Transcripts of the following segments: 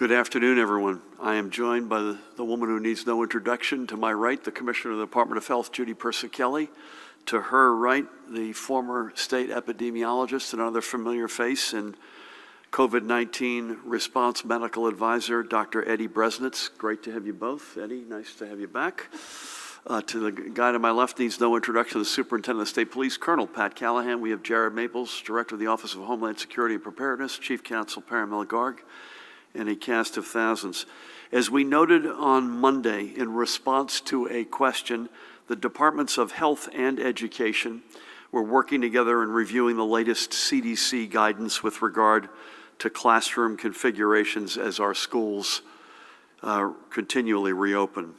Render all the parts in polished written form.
Good afternoon, everyone. I am joined by the woman who needs no introduction. To my right, the Commissioner of the Department of Health, Judy Persicelli. To her right, the former state epidemiologist, another familiar face, and COVID-19 response medical advisor, Dr. Eddie Bresnitz. Great to have you both. Eddie, nice to have you back. To the guy to my left needs no introduction, the Superintendent of the State Police, Colonel Pat Callahan. We have Jared Maples, Director of the Office of Homeland Security and Preparedness, Chief Counsel Paramil Garg, and a cast of thousands. As we noted on Monday in response to a question, the Departments of Health and Education were working together and reviewing the latest CDC guidance with regard to classroom configurations as our schools continually reopen.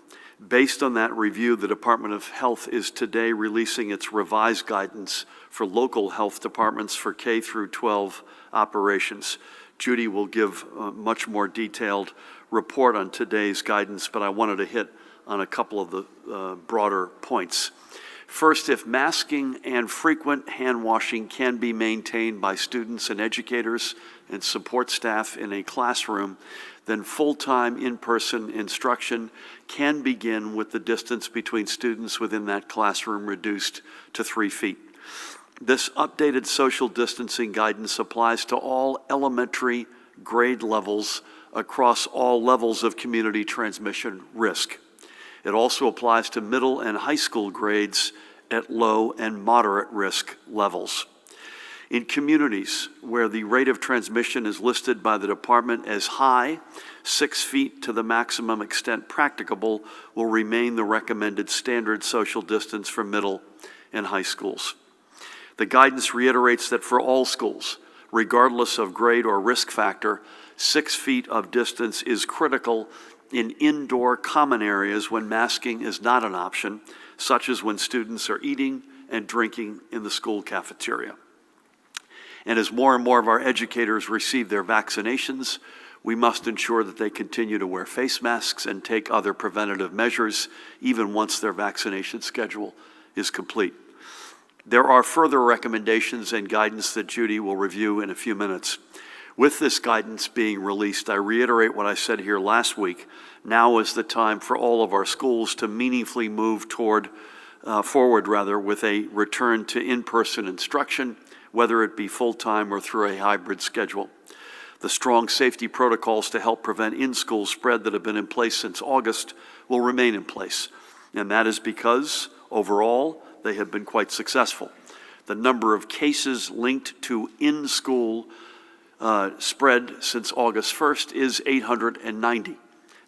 Based on that review, the Department of Health is today releasing its revised guidance for local health departments for K through 12 operations. Judy will give a much more detailed report on today's guidance, but I wanted to hit on a couple of the broader points. First, if masking and frequent hand washing can be maintained by students and educators and support staff in a classroom, then full-time in-person instruction can begin with the distance between students within that classroom reduced to 3 feet. This updated social distancing guidance applies to all elementary grade levels across all levels of community transmission risk. It also applies to middle and high school grades at low and moderate risk levels. In communities where the rate of transmission is listed by the department as high, 6 feet to the maximum extent practicable will remain the recommended standard social distance for middle and high schools. The guidance reiterates that for all schools, regardless of grade or risk factor, 6 feet of distance is critical in indoor common areas when masking is not an option, such as when students are eating and drinking in the school cafeteria. And as more and more of our educators receive their vaccinations, we must ensure that they continue to wear face masks and take other preventative measures, even once their vaccination schedule is complete. There are further recommendations and guidance that Judy will review in a few minutes. With this guidance being released, I reiterate what I said here last week. Now is the time for all of our schools to meaningfully move forward with a return to in-person instruction, whether it be full-time or through a hybrid schedule. The strong safety protocols to help prevent in-school spread that have been in place since August will remain in place. And that is because, overall, they have been quite successful. The number of cases linked to in-school spread since August 1st is 890.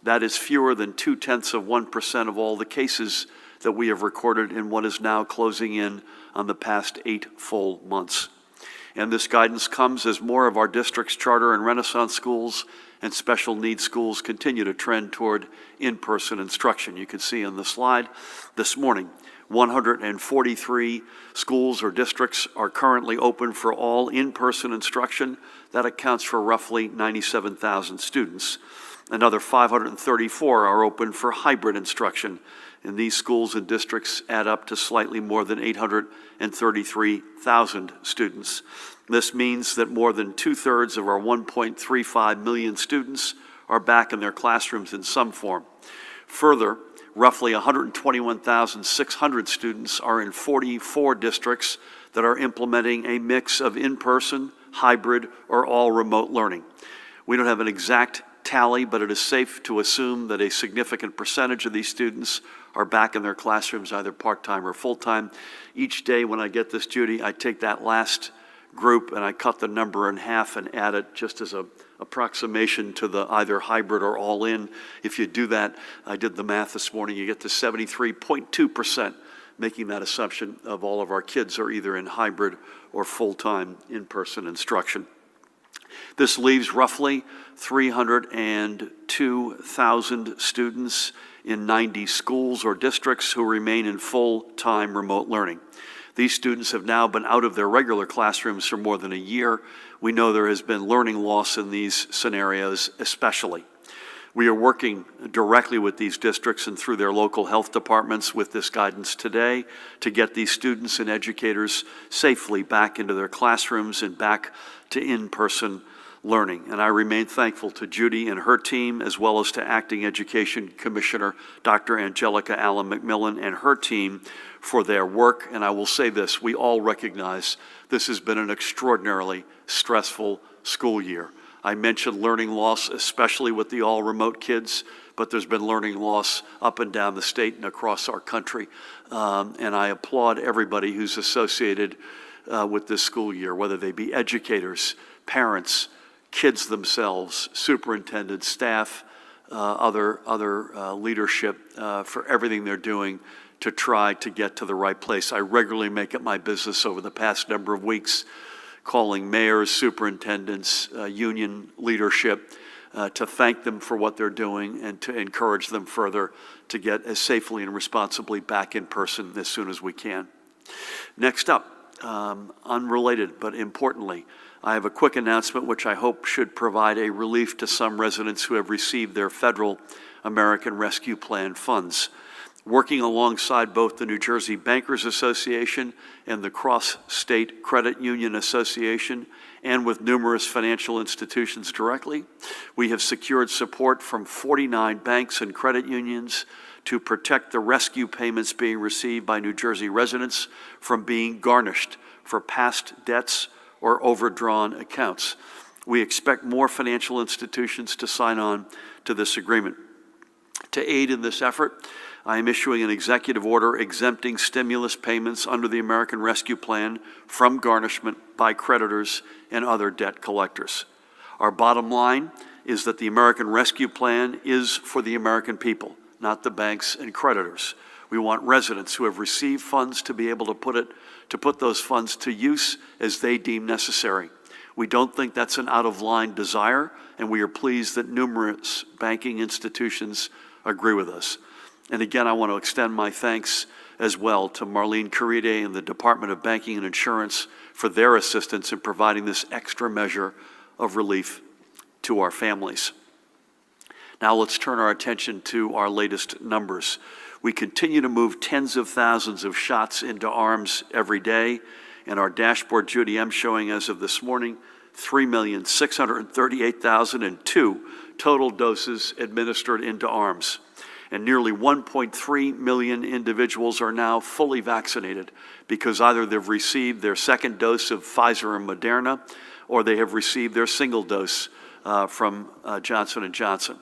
That is fewer than 0.2% of all the cases that we have recorded in what is now closing in on the past 8 full months. And this guidance comes as more of our district's charter and Renaissance schools and special needs schools continue to trend toward in-person instruction. You can see on the slide this morning, 143 schools or districts are currently open for all in-person instruction. That accounts for roughly 97,000 students. Another 534 are open for hybrid instruction, and these schools and districts add up to slightly more than 833,000 students. This means that more than 2/3 of our 1.35 million students are back in their classrooms in some form. Further, roughly 121,600 students are in 44 districts that are implementing a mix of in-person, hybrid, or all remote learning. We don't have an exact tally, but it is safe to assume that a significant percentage of these students are back in their classrooms, either part-time or full-time. Each day when I get this, Judy, I take that last group and I cut the number in half and add it just as an approximation to the either hybrid or all-in. If you do that, I did the math this morning, you get to 73.2%, making that assumption of all of our kids are either in hybrid or full-time in-person instruction. This leaves roughly 302,000 students in 90 schools or districts who remain in full-time remote learning. These students have now been out of their regular classrooms for more than a year. We know there has been learning loss in these scenarios especially. We are working directly with these districts and through their local health departments with this guidance today to get these students and educators safely back into their classrooms and back to in-person learning. And I remain thankful to Judy and her team, as well as to Acting Education Commissioner Dr. Angelica Allen McMillan and her team for their work. And I will say this, we all recognize this has been an extraordinarily stressful school year. I mentioned learning loss, especially with the all-remote kids, but there's been learning loss up and down the state and across our country. And I applaud everybody who's associated with this school year, whether they be educators, parents, kids themselves, superintendents, staff, other leadership for everything they're doing to try to get to the right place. I regularly make it my business over the past number of weeks calling mayors, superintendents, union leadership to thank them for what they're doing and to encourage them further to get as safely and responsibly back in person as soon as we can. Next up, unrelated but importantly, I have a quick announcement which I hope should provide a relief to some residents who have received their federal American Rescue Plan funds. Working alongside both the New Jersey Bankers Association and the Cross-State Credit Union Association, and with numerous financial institutions directly, we have secured support from 49 banks and credit unions to protect the rescue payments being received by New Jersey residents from being garnished for past debts or overdrawn accounts. We expect more financial institutions to sign on to this agreement. To aid in this effort, I am issuing an executive order exempting stimulus payments under the American Rescue Plan from garnishment by creditors and other debt collectors. Our bottom line is that the American Rescue Plan is for the American people, not the banks and creditors. We want residents who have received funds to be able to put those funds to use as they deem necessary. We don't think that's an out-of-line desire, and we are pleased that numerous banking institutions agree with us. And again, I want to extend my thanks as well to Marlene Caride and the Department of Banking and Insurance for their assistance in providing this extra measure of relief to our families. Now let's turn our attention to our latest numbers. We continue to move tens of thousands of shots into arms every day, and our dashboard, Judy, I'm showing as of this morning, 3,638,002 total doses administered into arms. And nearly 1.3 million individuals are now fully vaccinated because either they've received their second dose of Pfizer and Moderna or they have received their single dose from Johnson & Johnson.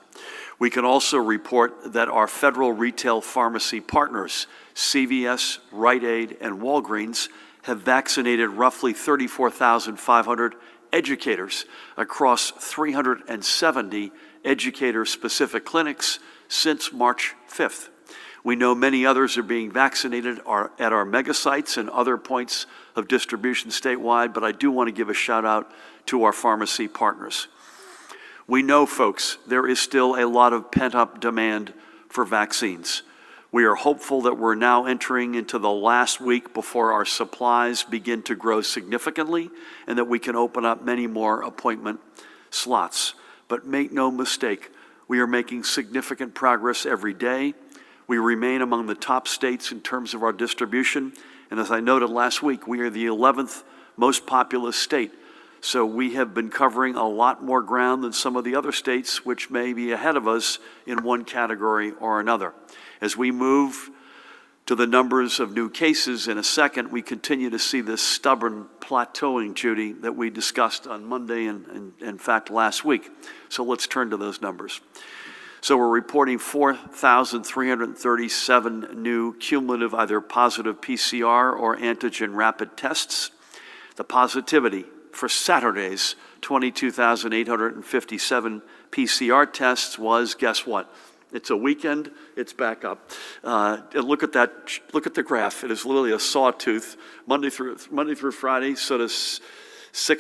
We can also report that our federal retail pharmacy partners, CVS, Rite Aid, and Walgreens, have vaccinated roughly 34,500 educators across 370 educator-specific clinics since March 5th. We know many others are being vaccinated at our mega sites and other points of distribution statewide, but I do want to give a shout out to our pharmacy partners. We know, folks, there is still a lot of pent-up demand for vaccines. We are hopeful that we're now entering into the last week before our supplies begin to grow significantly and that we can open up many more appointment slots. But make no mistake, we are making significant progress every day. We remain among the top states in terms of our distribution. And as I noted last week, we are the 11th most populous state. So we have been covering a lot more ground than some of the other states, which may be ahead of us in one category or another. As we move to the numbers of new cases in a second, we continue to see this stubborn plateauing, Judy, that we discussed on Monday and in fact last week. So let's turn to those numbers. So we're reporting 4,337 new cumulative either positive PCR or antigen rapid tests. The positivity for Saturday's 22,857 PCR tests was, guess what? It's a weekend, it's back up. And look at that, look at the graph. It is literally a sawtooth, Monday through Friday, sort of 6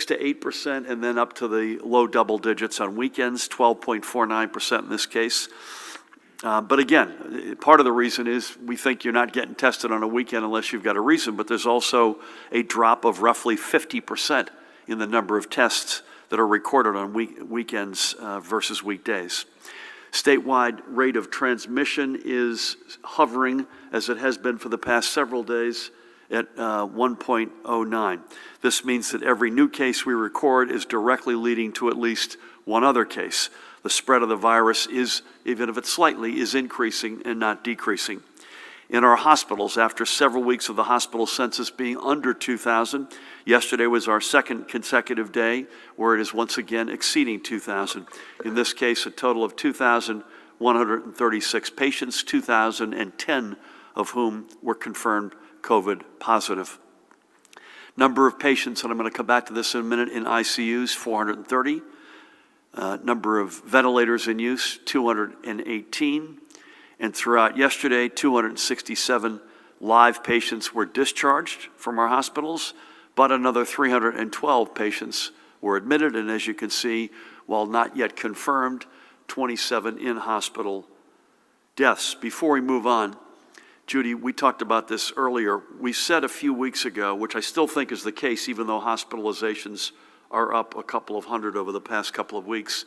to 8%, and then up to the low double digits on weekends, 12.49% in this case. But again, part of the reason is we think you're not getting tested on a weekend unless you've got a reason, but there's also a drop of roughly 50% in the number of tests that are recorded on weekends versus weekdays. Statewide rate of transmission is hovering, as it has been for the past several days, at 1.09. This means that every new case we record is directly leading to at least one other case. The spread of the virus is, even if it's slightly, is increasing and not decreasing. In our hospitals, after several weeks of the hospital census being under 2,000, yesterday was our second consecutive day where it is once again exceeding 2,000. In this case, a total of 2,136 patients, 2,010 of whom were confirmed COVID positive. Number of patients, and I'm going to come back to this in a minute, in ICUs, 430. Number of ventilators in use, 218. And throughout yesterday, 267 live patients were discharged from our hospitals, but another 312 patients were admitted. And as you can see, while not yet confirmed, 27 in-hospital deaths. Before we move on, Judy, we talked about this earlier. We said a few weeks ago, which I still think is the case, even though hospitalizations are up a couple of hundred over the past couple of weeks,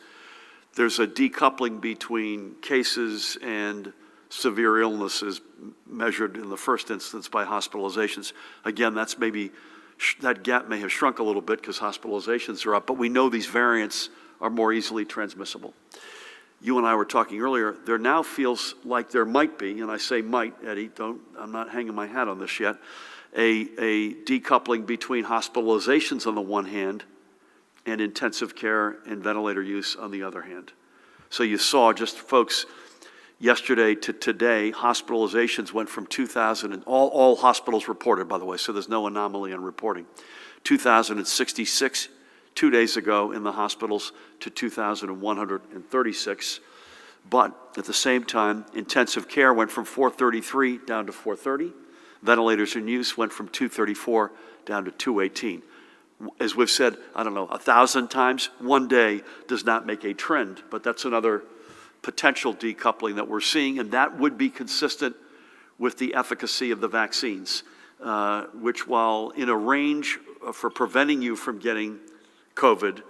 there's a decoupling between cases and severe illnesses measured in the first instance by hospitalizations. Again, that's maybe, that gap may have shrunk a little bit because hospitalizations are up, but we know these variants are more easily transmissible. You and I were talking earlier, there now feels like there might be, and I say might, Eddie, I'm not hanging my hat on this yet, a decoupling between hospitalizations on the one hand and intensive care and ventilator use on the other hand. So you saw, just folks, yesterday to today, hospitalizations went from 2,000, and all hospitals reported, by the way, so there's no anomaly in reporting, 2,066 2 days ago in the hospitals to 2,136. But at the same time, intensive care went from 433 down to 430. Ventilators in use went from 234 down to 218. As we've said, I don't know, 1,000 times, one day does not make a trend, but that's another potential decoupling that we're seeing, and that would be consistent with the efficacy of the vaccines, which, while in a range for preventing you from getting COVID,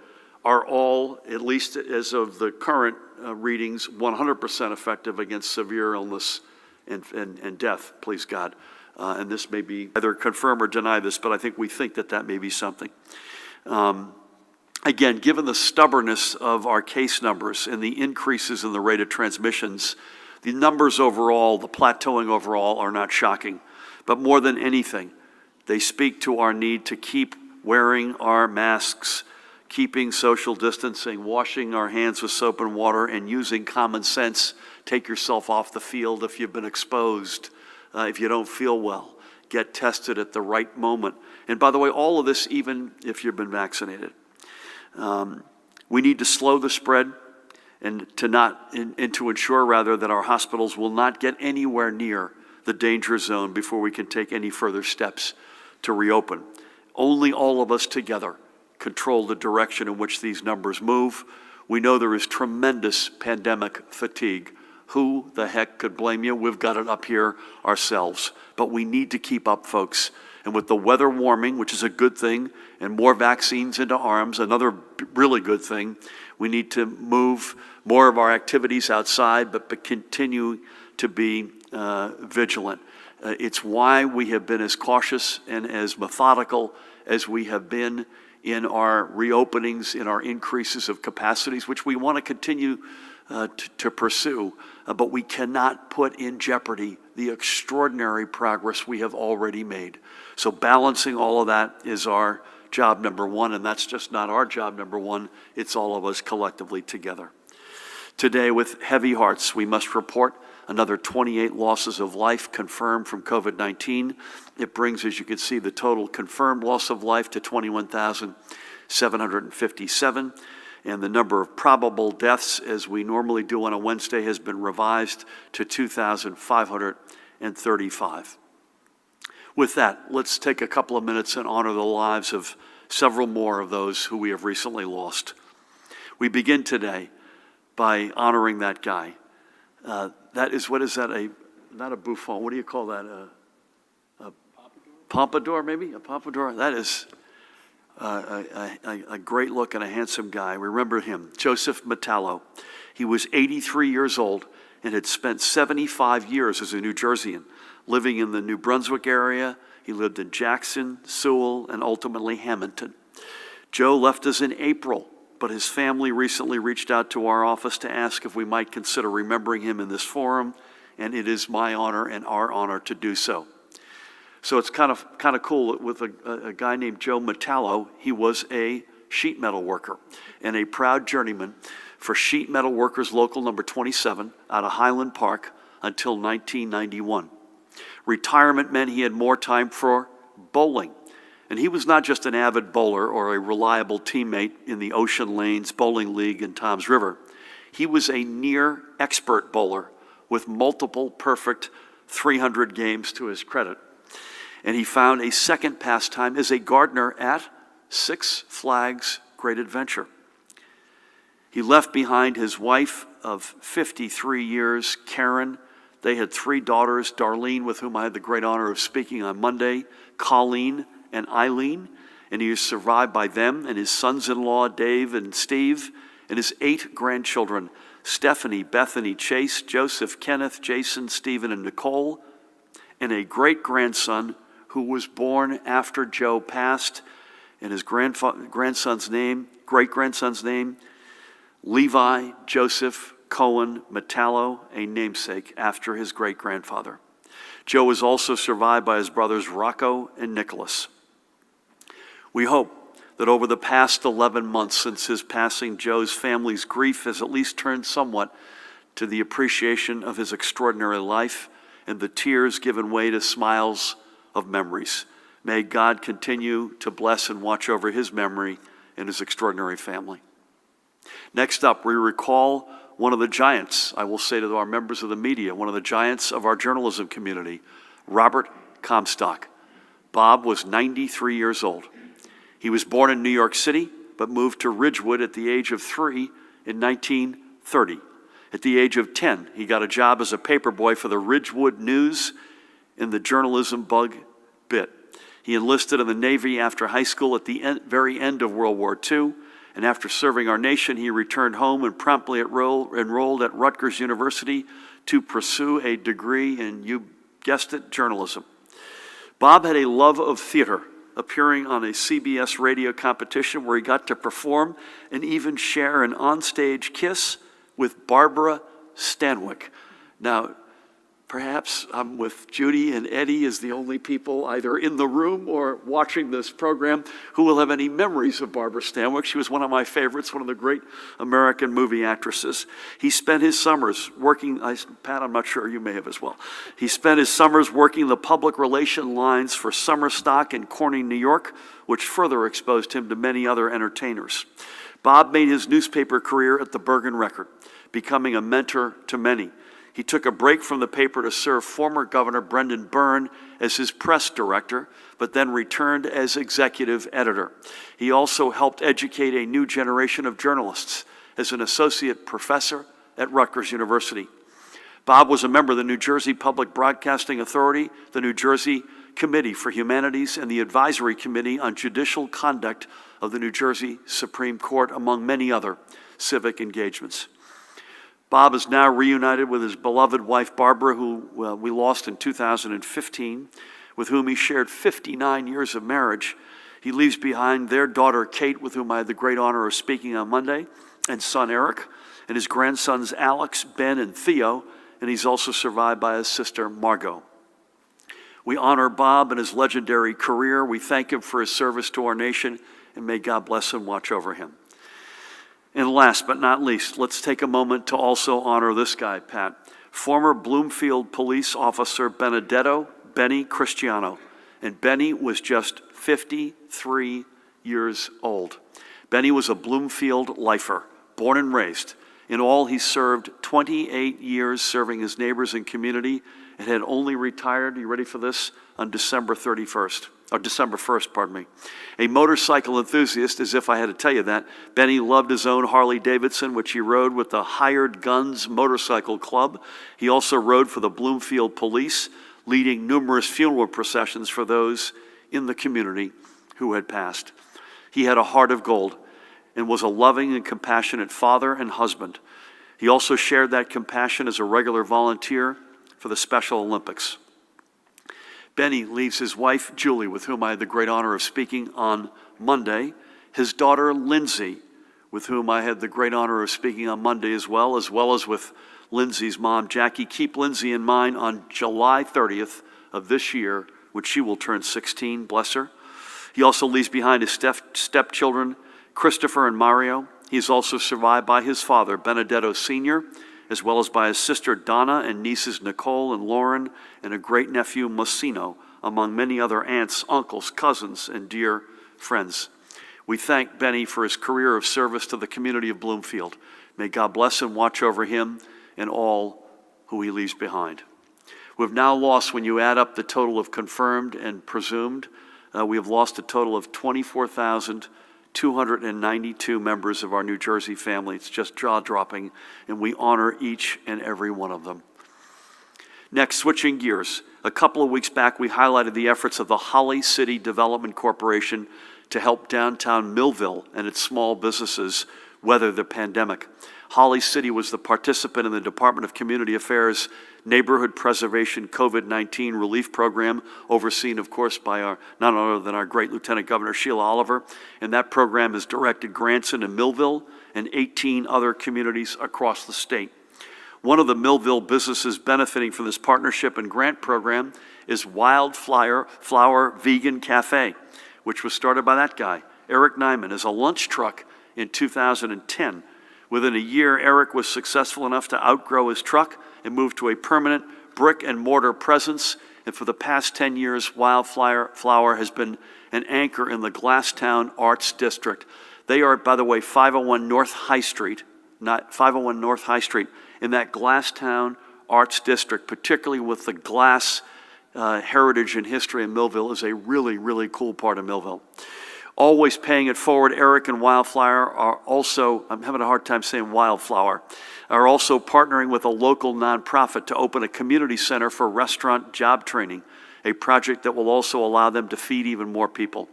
are all, at least as of the current readings, 100% effective against severe illness and death, please God. And this may be either confirm or deny this, but I think we think that may be something. Again, given the stubbornness of our case numbers and the increases in the rate of transmissions, the numbers overall, the plateauing overall, are not shocking. But more than anything, they speak to our need to keep wearing our masks, keeping social distancing, washing our hands with soap and water, and using common sense. Take yourself off the field if you've been exposed. If you don't feel well, get tested at the right moment. And by the way, all of this even if you've been vaccinated. We need to slow the spread and to ensure rather that our hospitals will not get anywhere near the danger zone before we can take any further steps to reopen. Only all of us together control the direction in which these numbers move. We know there is tremendous pandemic fatigue. Who the heck could blame you? We've got it up here ourselves. But we need to keep up, folks. And with the weather warming, which is a good thing, and more vaccines into arms, another really good thing, we need to move more of our activities outside, but continue to be vigilant. It's why we have been as cautious and as methodical as we have been in our reopenings, in our increases of capacities, which we want to continue to pursue, but we cannot put in jeopardy the extraordinary progress we have already made. So balancing all of that is our job number one, and that's just not our job number one, it's all of us collectively together. Today, with heavy hearts, we must report another 28 losses of life confirmed from COVID-19. It brings, as you can see, the total confirmed loss of life to 21,757. And the number of probable deaths, as we normally do on a Wednesday, has been revised to 2,535. With that, let's take a couple of minutes and honor the lives of several more of those who we have recently lost. We begin today by honoring that guy. That is, what is that, not a bouffon, what do you call that? A pompadour, maybe? A pompadour? That is a great look and a handsome guy. Remember him, Joseph Metallo. He was 83 years old and had spent 75 years as a New Jerseyan, living in the New Brunswick area. He lived in Jackson, Sewell, and ultimately Hamilton. Joe left us in April, but his family recently reached out to our office to ask if we might consider remembering him in this forum, and it is my honor and our honor to do so. So it's kind of cool with a guy named Joe Metallo. He was a sheet metal worker and a proud journeyman for Sheet Metal Workers Local number 27 out of Highland Park until 1991. Retirement meant he had more time for bowling. And he was not just an avid bowler or a reliable teammate in the Ocean Lanes Bowling League in Toms River. He was a near expert bowler with multiple perfect 300 games to his credit. And he found a second pastime as a gardener at Six Flags Great Adventure. He left behind his wife of 53 years, Karen. They had 3 daughters, Darlene, with whom I had the great honor of speaking on Monday, Colleen, and Eileen, and he is survived by them and his sons-in-law, Dave and Steve, and his 8 grandchildren, Stephanie, Bethany, Chase, Joseph, Kenneth, Jason, Stephen, and Nicole, and a great-grandson who was born after Joe passed, and his great-grandson's name, Levi Joseph Cohen Metallo, a namesake after his great-grandfather. Joe was also survived by his brothers Rocco and Nicholas. We hope that over the past 11 months since his passing, Joe's family's grief has at least turned somewhat to the appreciation of his extraordinary life and the tears given way to smiles of memories. May God continue to bless and watch over his memory and his extraordinary family. Next up, we recall one of the giants, I will say to our members of the media, one of the giants of our journalism community, Robert Comstock. Bob was 93 years old. He was born in New York City, but moved to Ridgewood at the age of 3 in 1930. At the age of 10, he got a job as a paperboy for the Ridgewood News in the journalism bug bit. He enlisted in the Navy after high school at the very end of World War II, and after serving our nation, he returned home and promptly enrolled at Rutgers University to pursue a degree in, you guessed it, journalism. Bob had a love of theater, appearing on a CBS radio competition where he got to perform and even share an onstage kiss with Barbara Stanwyck. Now, perhaps I'm with Judy and Eddie as the only people either in the room or watching this program who will have any memories of Barbara Stanwyck. She was one of my favorites, one of the great American movie actresses. He spent his summers working, Pat, I'm not sure, you may have as well. He spent his summers working the public relation lines for Summer Stock in Corning, New York, which further exposed him to many other entertainers. Bob made his newspaper career at the Bergen Record, becoming a mentor to many. He took a break from the paper to serve former Governor Brendan Byrne as his press director, but then returned as executive editor. He also helped educate a new generation of journalists as an associate professor at Rutgers University. Bob was a member of the New Jersey Public Broadcasting Authority, the New Jersey Committee for Humanities, and the Advisory Committee on Judicial Conduct of the New Jersey Supreme Court, among many other civic engagements. Bob is now reunited with his beloved wife, Barbara, who we lost in 2015, with whom he shared 59 years of marriage. He leaves behind their daughter, Kate, with whom I had the great honor of speaking on Monday, and son, Eric, and his grandsons, Alex, Ben, and Theo, and he's also survived by his sister, Margot. We honor Bob and his legendary career. We thank him for his service to our nation, and may God bless and watch over him. And last but not least, let's take a moment to also honor this guy, Pat. Former Bloomfield police officer Benedetto Benny Cristiano. And Benny was just 53 years old. Benny was a Bloomfield lifer, born and raised. In all, he served 28 years serving his neighbors and community and had only retired, are you ready for this, on December 1st, pardon me. A motorcycle enthusiast, as if I had to tell you that, Benny loved his own Harley Davidson, which he rode with the Hired Guns Motorcycle Club. He also rode for the Bloomfield Police, leading numerous funeral processions for those in the community who had passed. He had a heart of gold and was a loving and compassionate father and husband. He also shared that compassion as a regular volunteer for the Special Olympics. Benny leaves his wife, Julie, with whom I had the great honor of speaking on Monday, his daughter, Lindsay, with whom I had the great honor of speaking on Monday as well as with Lindsay's mom, Jackie. Keep Lindsay in mind on July 30th of this year, when she will turn 16, bless her. He also leaves behind his stepchildren, Christopher and Mario. He is also survived by his father, Benedetto Sr., as well as by his sister, Donna, and nieces, Nicole and Lauren, and a great-nephew, Mosino, among many other aunts, uncles, cousins, and dear friends. We thank Benny for his career of service to the community of Bloomfield. May God bless and watch over him and all who he leaves behind. We've now lost, when you add up the total of confirmed and presumed, we have lost a total of 24,292 members of our New Jersey family. It's just jaw-dropping, and we honor each and every one of them. Next, switching gears. A couple of weeks back, we highlighted the efforts of the Holly City Development Corporation to help downtown Millville and its small businesses weather the pandemic. Holly City was the participant in the Department of Community Affairs Neighborhood Preservation COVID-19 Relief Program, overseen, of course, by none other than our great Lieutenant Governor Sheila Oliver. And that program has directed grants into Millville and 18 other communities across the state. One of the Millville businesses benefiting from this partnership and grant program is Wildflower Vegan Cafe, which was started by that guy, Eric Nyman, as a lunch truck in 2010. Within a year, Eric was successful enough to outgrow his truck and move to a permanent brick and mortar presence. And for the past 10 years, Wildflower has been an anchor in the Glasstown Arts District. They are, by the way, 501 North High Street, not 501 North High Street, in that Glasstown Arts District, particularly with the glass heritage and history in Millville, is a really, really cool part of Millville. Always paying it forward, Eric and Wildflower are also, I'm having a hard time saying Wildflower, are also partnering with a local nonprofit to open a community center for restaurant job training, a project that will also allow them to feed even more people.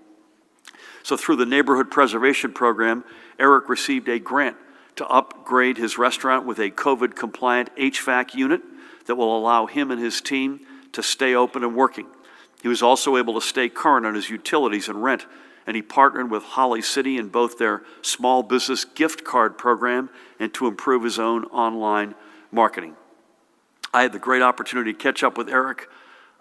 So through the Neighborhood Preservation Program, Eric received a grant to upgrade his restaurant with a COVID-compliant HVAC unit that will allow him and his team to stay open and working. He was also able to stay current on his utilities and rent, and he partnered with Holly City in both their small business gift card program and to improve his own online marketing. I had the great opportunity to catch up with Eric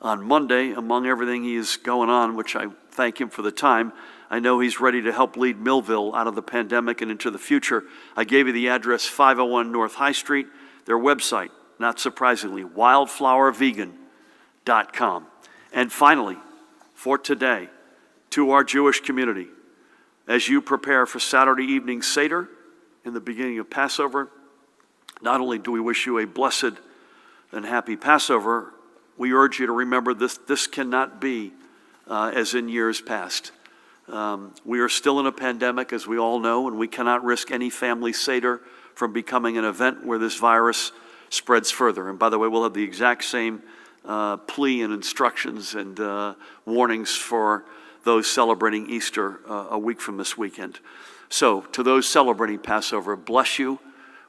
on Monday. Among everything he is going on, which I thank him for the time, I know he's ready to help lead Millville out of the pandemic and into the future. I gave you the address, 501 North High Street, their website, not surprisingly, wildflowervegan.com. And finally, for today, to our Jewish community, as you prepare for Saturday evening Seder in the beginning of Passover, not only do we wish you a blessed and happy Passover, we urge you to remember this cannot be as in years past. We are still in a pandemic, as we all know, and we cannot risk any family Seder from becoming an event where this virus spreads further. And by the way, we'll have the exact same plea and instructions and warnings for those celebrating Easter a week from this weekend. So, to those celebrating Passover, bless you.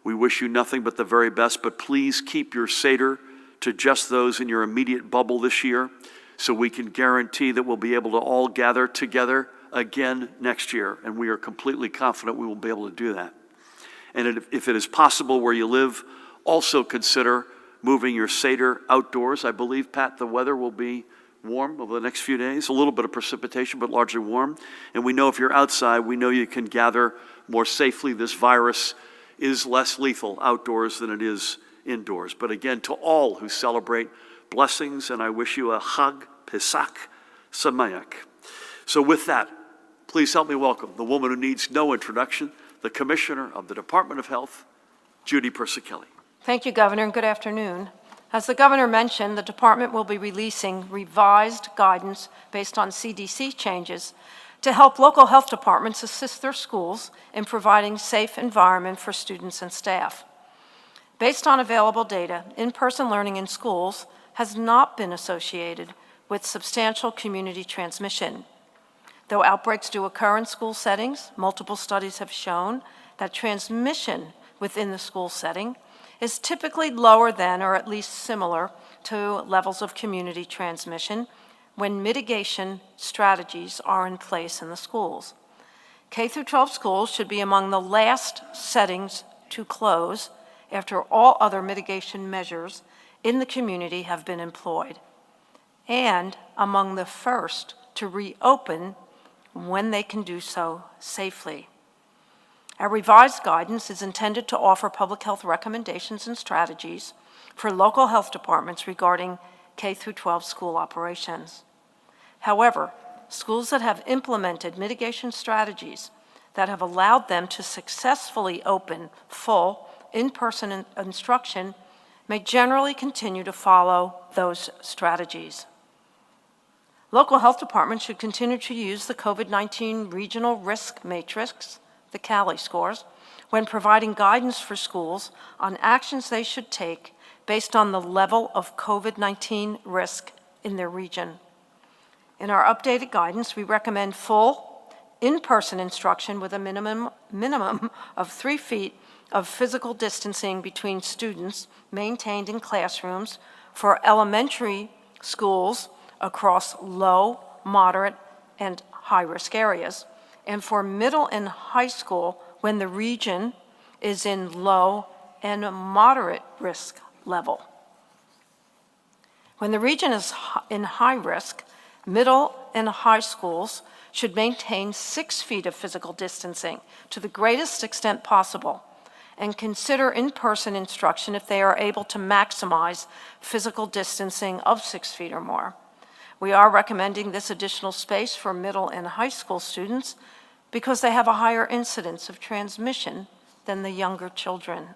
We wish you nothing but the very best, but please keep your Seder to just those in your immediate bubble this year, so we can guarantee that we'll be able to all gather together again next year, and we are completely confident we will be able to do that. And if it is possible where you live, also consider moving your Seder outdoors. I believe, Pat, the weather will be warm over the next few days, a little bit of precipitation, but largely warm. And we know if you're outside, we know you can gather more safely. This virus is less lethal outdoors than it is indoors. But again, to all who celebrate, blessings, and I wish you a Chag Pesach Sameach. So with that, please help me welcome the woman who needs no introduction, the Commissioner of the Department of Health, Judy Persichilli. Thank you, Governor, and good afternoon. As the Governor mentioned, the Department will be releasing revised guidance based on CDC changes to help local health departments assist their schools in providing safe environment for students and staff. Based on available data, in-person learning in schools has not been associated with substantial community transmission. Though outbreaks do occur in school settings, multiple studies have shown that transmission within the school setting is typically lower than or at least similar to levels of community transmission when mitigation strategies are in place in the schools. K-12 schools should be among the last settings to close after all other mitigation measures in the community have been employed, and among the first to reopen when they can do so safely. Our revised guidance is intended to offer public health recommendations and strategies for local health departments regarding K-12 school operations. However, schools that have implemented mitigation strategies that have allowed them to successfully open full in-person instruction may generally continue to follow those strategies. Local health departments should continue to use the COVID-19 Regional Risk Matrix, the CALI scores, when providing guidance for schools on actions they should take based on the level of COVID-19 risk in their region. In our updated guidance, we recommend full in-person instruction with a minimum of 3 feet of physical distancing between students maintained in classrooms for elementary schools across low, moderate, and high-risk areas, and for middle and high school when the region is in low and moderate risk level. When the region is in high risk, middle and high schools should maintain 6 feet of physical distancing to the greatest extent possible and consider in-person instruction if they are able to maximize physical distancing of 6 feet or more. We are recommending this additional space for middle and high school students because they have a higher incidence of transmission than the younger children.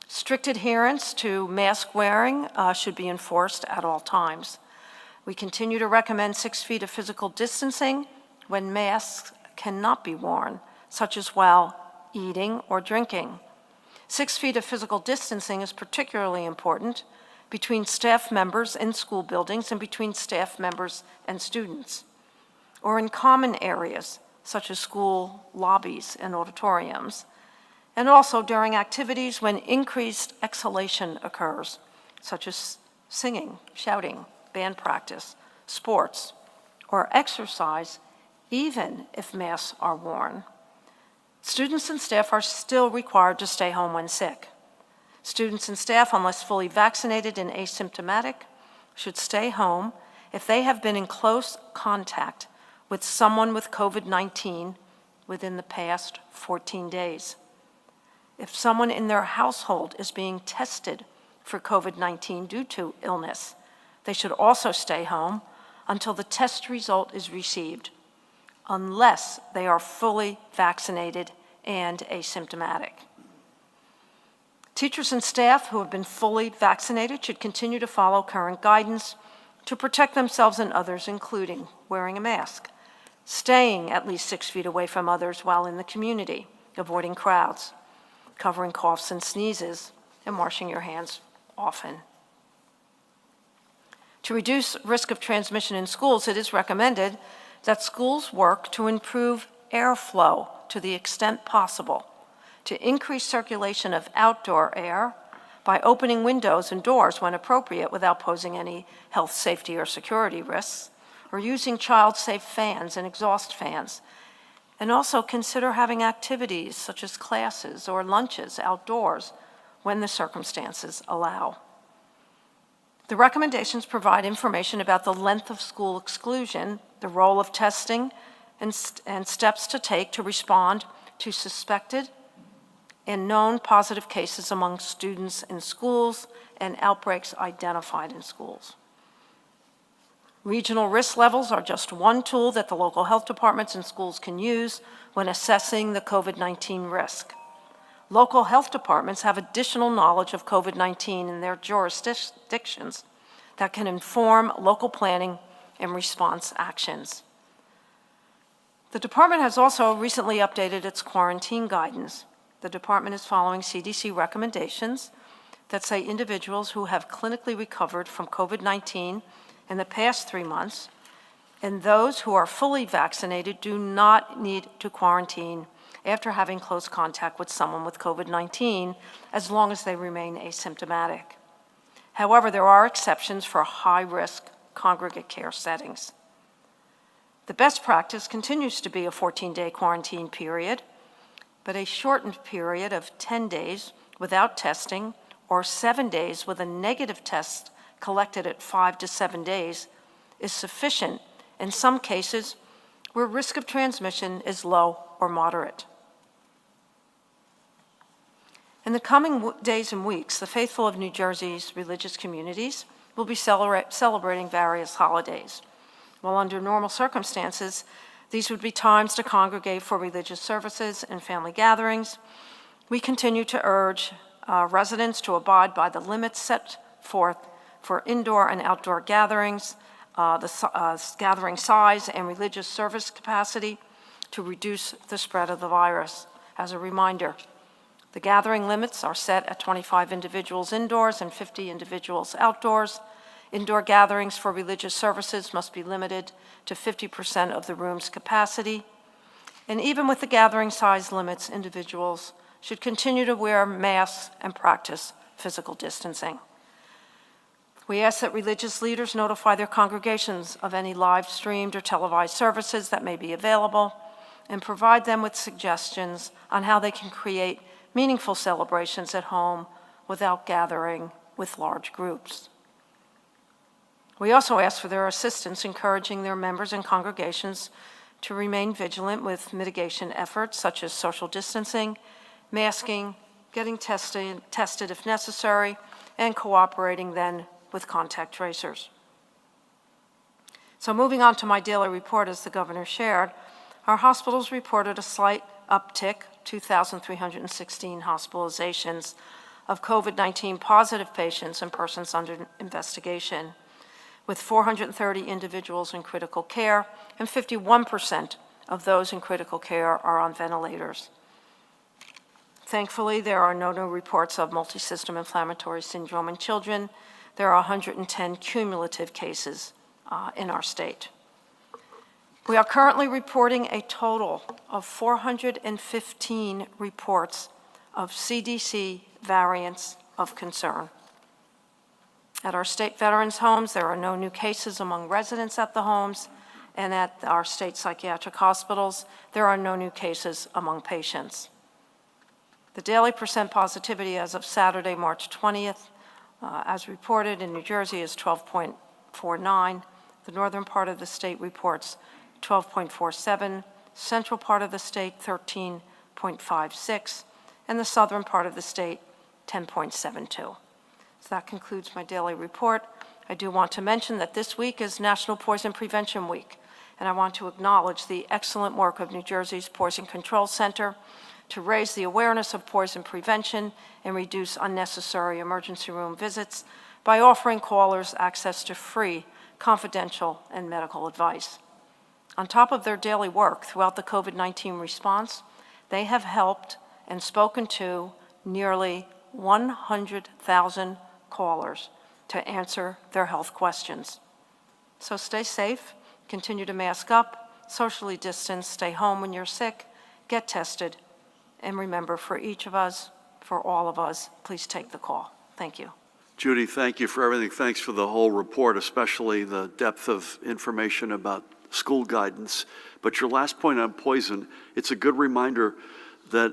Strict adherence to mask wearing should be enforced at all times. We continue to recommend 6 feet of physical distancing when masks cannot be worn, such as while eating or drinking. 6 feet of physical distancing is particularly important between staff members in school buildings and between staff members and students, or in common areas such as school lobbies and auditoriums, and also during activities when increased exhalation occurs, such as singing, shouting, band practice, sports, or exercise, even if masks are worn. Students and staff are still required to stay home when sick. Students and staff, unless fully vaccinated and asymptomatic, should stay home if they have been in close contact with someone with COVID-19 within the past 14 days. If someone in their household is being tested for COVID-19 due to illness, they should also stay home until the test result is received, unless they are fully vaccinated and asymptomatic. Teachers and staff who have been fully vaccinated should continue to follow current guidance to protect themselves and others, including wearing a mask, staying at least 6 feet away from others while in the community, avoiding crowds, covering coughs and sneezes, and washing your hands often. To reduce risk of transmission in schools, it is recommended that schools work to improve airflow to the extent possible, to increase circulation of outdoor air by opening windows and doors when appropriate without posing any health, safety, or security risks, or using child-safe fans and exhaust fans, and also consider having activities such as classes or lunches outdoors when the circumstances allow. The recommendations provide information about the length of school exclusion, the role of testing, and steps to take to respond to suspected and known positive cases among students in schools and outbreaks identified in schools. Regional risk levels are just one tool that the local health departments and schools can use when assessing the COVID-19 risk. Local health departments have additional knowledge of COVID-19 in their jurisdictions that can inform local planning and response actions. The department has also recently updated its quarantine guidance. The department is following CDC recommendations that say individuals who have clinically recovered from COVID-19 in the past 3 months and those who are fully vaccinated do not need to quarantine after having close contact with someone with COVID-19, as long as they remain asymptomatic. However, there are exceptions for high-risk congregate care settings. The best practice continues to be a 14-day quarantine period, but a shortened period of 10 days without testing or 7 days with a negative test collected at 5 to 7 days is sufficient in some cases where risk of transmission is low or moderate. In the coming days and weeks, the faithful of New Jersey's religious communities will be celebrating various holidays. While under normal circumstances, these would be times to congregate for religious services and family gatherings, we continue to urge residents to abide by the limits set forth for indoor and outdoor gatherings, gathering size and religious service capacity to reduce the spread of the virus. As a reminder, the gathering limits are set at 25 individuals indoors and 50 individuals outdoors. Indoor gatherings for religious services must be limited to 50% of the room's capacity. And even with the gathering size limits, individuals should continue to wear masks and practice physical distancing. We ask that religious leaders notify their congregations of any live-streamed or televised services that may be available and provide them with suggestions on how they can create meaningful celebrations at home without gathering with large groups. We also ask for their assistance, encouraging their members and congregations to remain vigilant with mitigation efforts such as social distancing, masking, getting tested if necessary, and cooperating then with contact tracers. So moving on to my daily report, as the governor shared, our hospitals reported a slight uptick, 2,316 hospitalizations of COVID-19 positive patients and persons under investigation, with 430 individuals in critical care, and 51% of those in critical care are on ventilators. Thankfully, there are no new reports of multisystem inflammatory syndrome in children. There are 110 cumulative cases in our state. We are currently reporting a total of 415 reports of CDC variants of concern. At our state veterans' homes, there are no new cases among residents at the homes, and at our state psychiatric hospitals, there are no new cases among patients. The daily percent positivity as of Saturday, March 20th, as reported in New Jersey, is 12.49. The northern part of the state reports 12.47, central part of the state 13.56, and the southern part of the state 10.72. So that concludes my daily report. I do want to mention that this week is National Poison Prevention Week, and I want to acknowledge the excellent work of New Jersey's Poison Control Center to raise the awareness of poison prevention and reduce unnecessary emergency room visits by offering callers access to free, confidential, and medical advice. On top of their daily work throughout the COVID-19 response, they have helped and spoken to nearly 100,000 callers to answer their health questions. So stay safe, continue to mask up, socially distance, stay home when you're sick, get tested, and remember, for each of us, for all of us, please take the call. Thank you. Judy, thank you for everything. Thanks for the whole report, especially the depth of information about school guidance. But your last point on poison, it's a good reminder that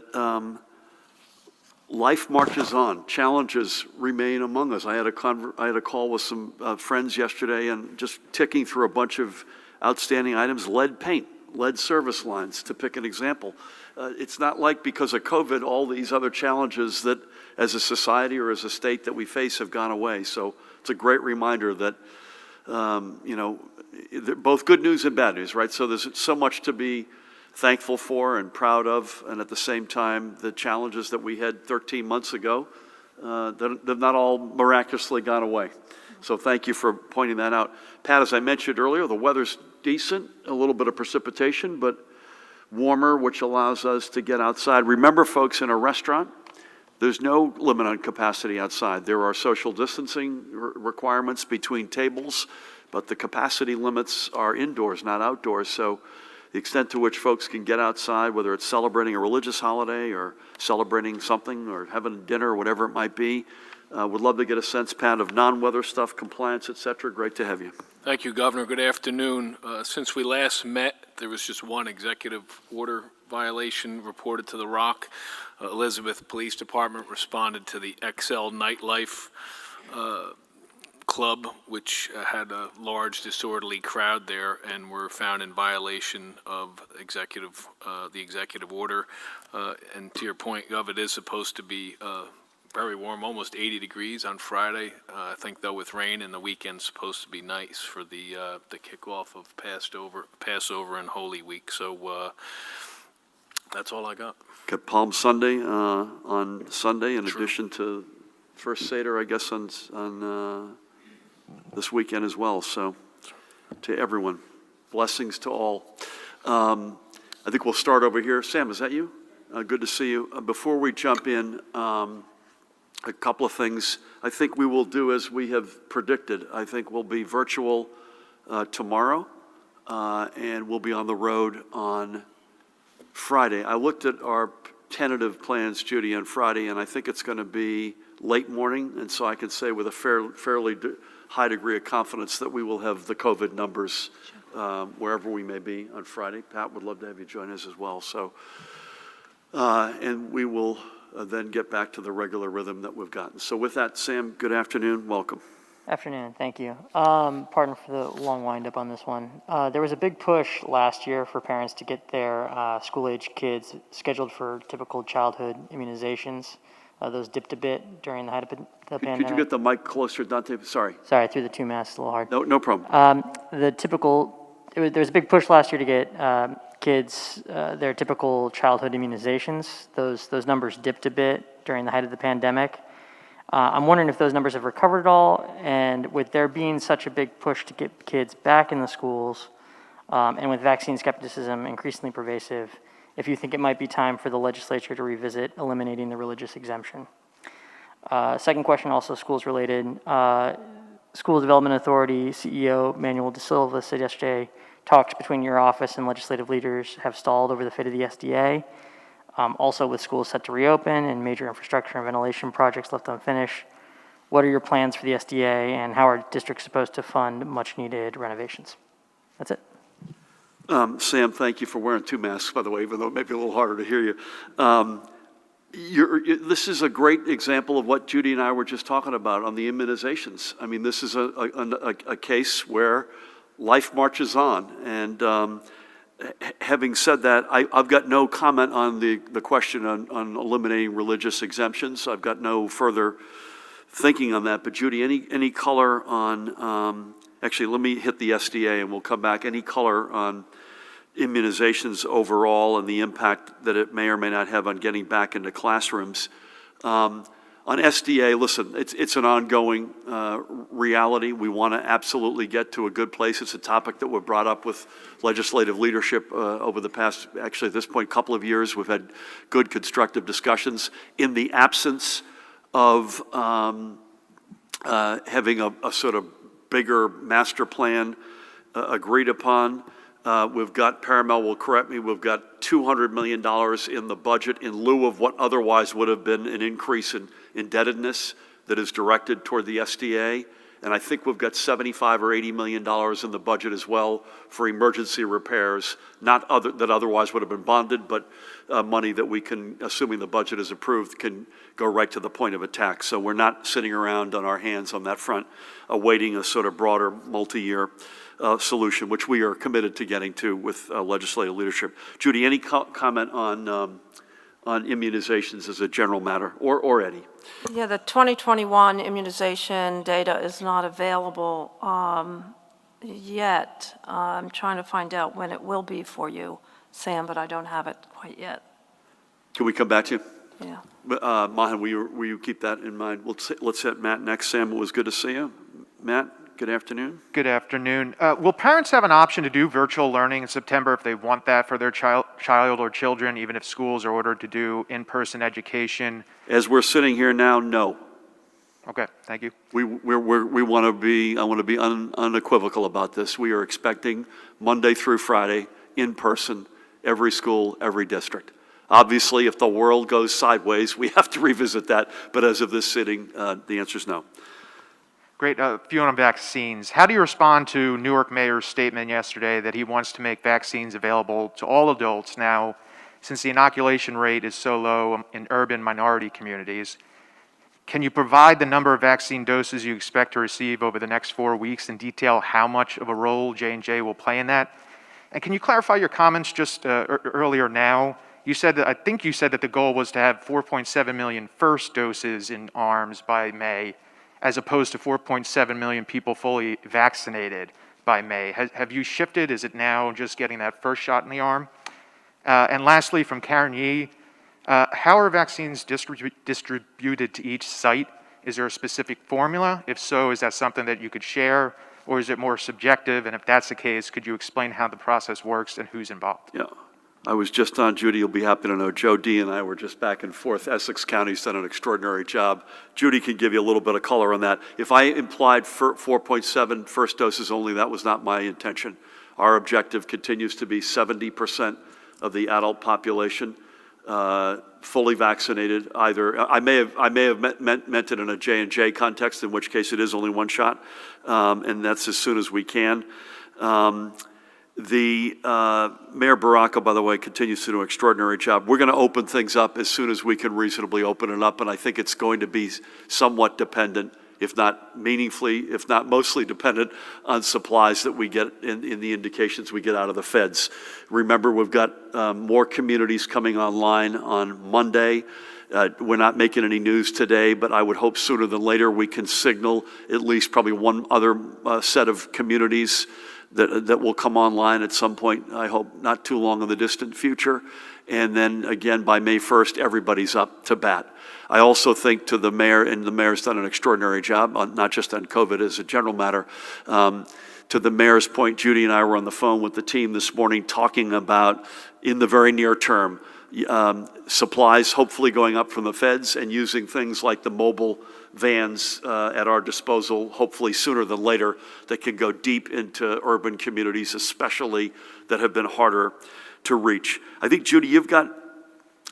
life marches on. Challenges remain among us. I had a call with some friends yesterday, and just ticking through a bunch of outstanding items: lead paint, lead service lines, to pick an example. It's not like because of COVID, all these other challenges that as a society or as a state that we face have gone away. So it's a great reminder that, both good news and bad news, right? So there's so much to be thankful for and proud of, and at the same time, the challenges that we had 13 months ago, they've not all miraculously gone away. So thank you for pointing that out. Pat, as I mentioned earlier, the weather's decent, a little bit of precipitation, but warmer, which allows us to get outside. Remember, folks, in a restaurant, there's no limit on capacity outside. There are social distancing requirements between tables, but the capacity limits are indoors, not outdoors. So the extent to which folks can get outside, whether it's celebrating a religious holiday or celebrating something or having dinner or whatever it might be. Would love to get a sense, Pat, of non-weather stuff, compliance, et cetera. Great to have you. Thank you, Governor. Good afternoon. Since we last met, there was just one executive order violation reported to the Rock. Elizabeth Police Department responded to the XL Nightlife Club, which had a large disorderly crowd there, and were found in violation of the executive order. And to your point, Gov, it is supposed to be very warm, almost 80 degrees on Friday. I think, though, with rain, and the weekend's supposed to be nice for the kickoff of Passover and Holy Week. So that's all I got. Got Palm Sunday on Sunday, in addition to First Seder, I guess, on this weekend as well. So to everyone, blessings to all. I think we'll start over here. Sam, is that you? Good to see you. Before we jump in, a couple of things I think we will do as we have predicted. I think we'll be virtual tomorrow, and we'll be on the road on Friday. I looked at our tentative plans, Judy, on Friday, and I think it's going to be late morning, and so I can say with a fairly high degree of confidence that we will have the COVID numbers wherever we may be on Friday. Pat, would love to have you join us as well. So, and we will then get back to the regular rhythm that we've gotten. So with that, Sam, good afternoon. Welcome. Afternoon, thank you. Pardon for the long wind-up on this one. There was a big push last year for parents to get their school-age kids scheduled for typical childhood immunizations. Those dipped a bit during the height of the pandemic. Could you get the mic closer, Dante? Sorry. Sorry, I threw the two masks a little hard. No problem. There was a big push last year to get kids their typical childhood immunizations. Those numbers dipped a bit during the height of the pandemic. I'm wondering if those numbers have recovered at all, and with there being such a big push to get kids back in the schools, and with vaccine skepticism increasingly pervasive, if you think it might be time for the legislature to revisit eliminating the religious exemption. Second question, also schools related. School Development Authority CEO Manuel De Silva said yesterday talks between your office and legislative leaders have stalled over the fate of the SDA. Also, with schools set to reopen and major infrastructure and ventilation projects left unfinished, what are your plans for the SDA, and how are districts supposed to fund much-needed renovations? That's it. Sam, thank you for wearing two masks, by the way, even though it may be a little harder to hear you. This is a great example of what Judy and I were just talking about on the immunizations. I mean, this is a case where life marches on, and having said that, I've got no comment on the question on eliminating religious exemptions. I've got no further thinking on that. But Judy, any color on, actually, let me hit the SDA and we'll come back. Any color on immunizations overall and the impact that it may or may not have on getting back into classrooms? On SDA, listen, it's an ongoing reality. We want to absolutely get to a good place. It's a topic that we've brought up with legislative leadership over the past, actually at this point, couple of years. We've had good constructive discussions. In the absence of having a sort of bigger master plan agreed upon, we've got, Paramount will correct me, we've got $200 million in the budget in lieu of what otherwise would have been an increase in indebtedness that is directed toward the SDA. And I think we've got $75 or $80 million in the budget as well for emergency repairs, that otherwise would have been bonded, but money that we can, assuming the budget is approved, can go right to the point of attack. So we're not sitting around on our hands on that front, awaiting a sort of broader multi-year solution, which we are committed to getting to with legislative leadership. Judy, any comment on immunizations as a general matter, or Eddie? Yeah, the 2021 immunization data is not available yet. I'm trying to find out when it will be for you, Sam, but I don't have it quite yet. Can we come back to you? Yeah. Mahan, will you keep that in mind? Let's hit Matt next. Sam, it was good to see you. Matt, good afternoon. Good afternoon. Will parents have an option to do virtual learning in September if they want that for their child or children, even if schools are ordered to do in-person education? As we're sitting here now, no. Okay, thank you. We want to be, I want to be unequivocal about this. We are expecting Monday through Friday in person, every school, every district. Obviously, if the world goes sideways, we have to revisit that, but as of this sitting, the answer is no. Great. A few on vaccines. How do you respond to Newark Mayor's statement yesterday that he wants to make vaccines available to all adults now, since the inoculation rate is so low in urban minority communities? Can you provide the number of vaccine doses you expect to receive over the next 4 weeks and detail how much of a role J&J will play in that? And can you clarify your comments just earlier now? You said that, I think you said that the goal was to have 4.7 million first doses in arms by May, as opposed to 4.7 million people fully vaccinated by May. Have you shifted? Is it now just getting that first shot in the arm? And lastly, from Karen Yee, how are vaccines distributed to each site? Is there a specific formula? If so, is that something that you could share, or is it more subjective? And if that's the case, could you explain how the process works and who's involved? Yeah. I was just on, Judy, you'll be happy to know, Joe D. and I were just back and forth. Essex County's done an extraordinary job. Judy can give you a little bit of color on that. If I implied 4.7 first doses only, that was not my intention. Our objective continues to be 70% of the adult population fully vaccinated. Either I may have meant it in a J&J context, in which case it is only one shot, and that's as soon as we can. Mayor Baraka, by the way, continues to do an extraordinary job. We're going to open things up as soon as we can reasonably open it up, and I think it's going to be somewhat dependent, if not meaningfully, if not mostly dependent on supplies that we get in the indications we get out of the feds. Remember, we've got more communities coming online on Monday. We're not making any news today, but I would hope sooner than later we can signal at least probably one other set of communities that will come online at some point, I hope not too long in the distant future. And then again, by May 1st, everybody's up to bat. I also think to the mayor, and the mayor's done an extraordinary job, not just on COVID as a general matter. To the mayor's point, Judy and I were on the phone with the team this morning talking about, in the very near term, supplies hopefully going up from the feds and using things like the mobile vans at our disposal, hopefully sooner than later, that can go deep into urban communities, especially that have been harder to reach. I think, Judy, you've got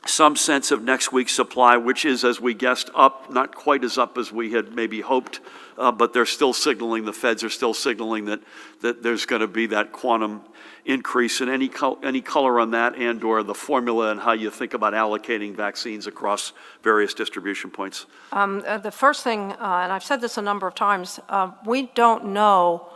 some sense of next week's supply, which is, as we guessed, up, not quite as up as we had maybe hoped, but they're still signaling, the feds are still signaling that there's going to be that quantum increase. And any color on that, and or the formula and how you think about allocating vaccines across various distribution points? The first thing, and I've said this a number of times, we don't know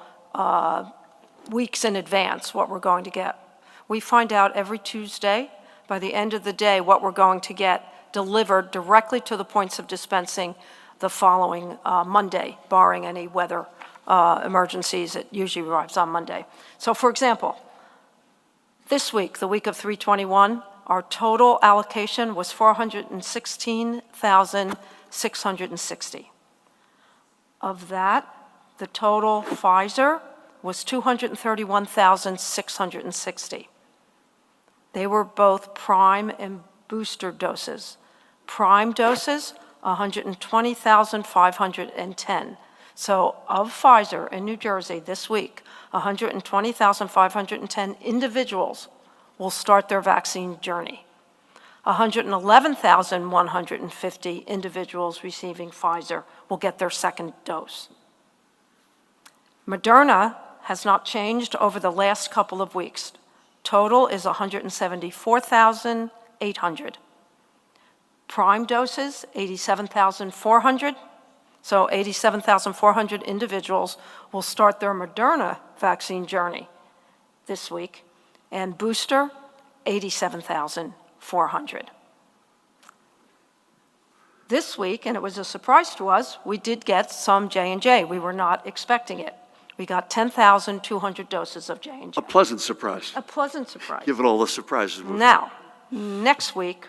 weeks in advance what we're going to get. We find out every Tuesday, by the end of the day, what we're going to get delivered directly to the points of dispensing the following Monday, barring any weather emergencies. It usually arrives on Monday. So, for example, this week, the week of 3/21, our total allocation was 416,660. Of that, the total Pfizer was 231,660. They were both prime and booster doses. Prime doses, 120,510. So of Pfizer in New Jersey this week, 120,510 individuals will start their vaccine journey. 111,150 individuals receiving Pfizer will get their second dose. Moderna has not changed over the last couple of weeks. Total is 174,800. Prime doses, 87,400. So 87,400 individuals will start their Moderna vaccine journey this week. And booster, 87,400. This week, and it was a surprise to us, we did get some J&J. We were not expecting it. We got 10,200 doses of J&J. A pleasant surprise. A pleasant surprise. Given all the surprises. Now, next week,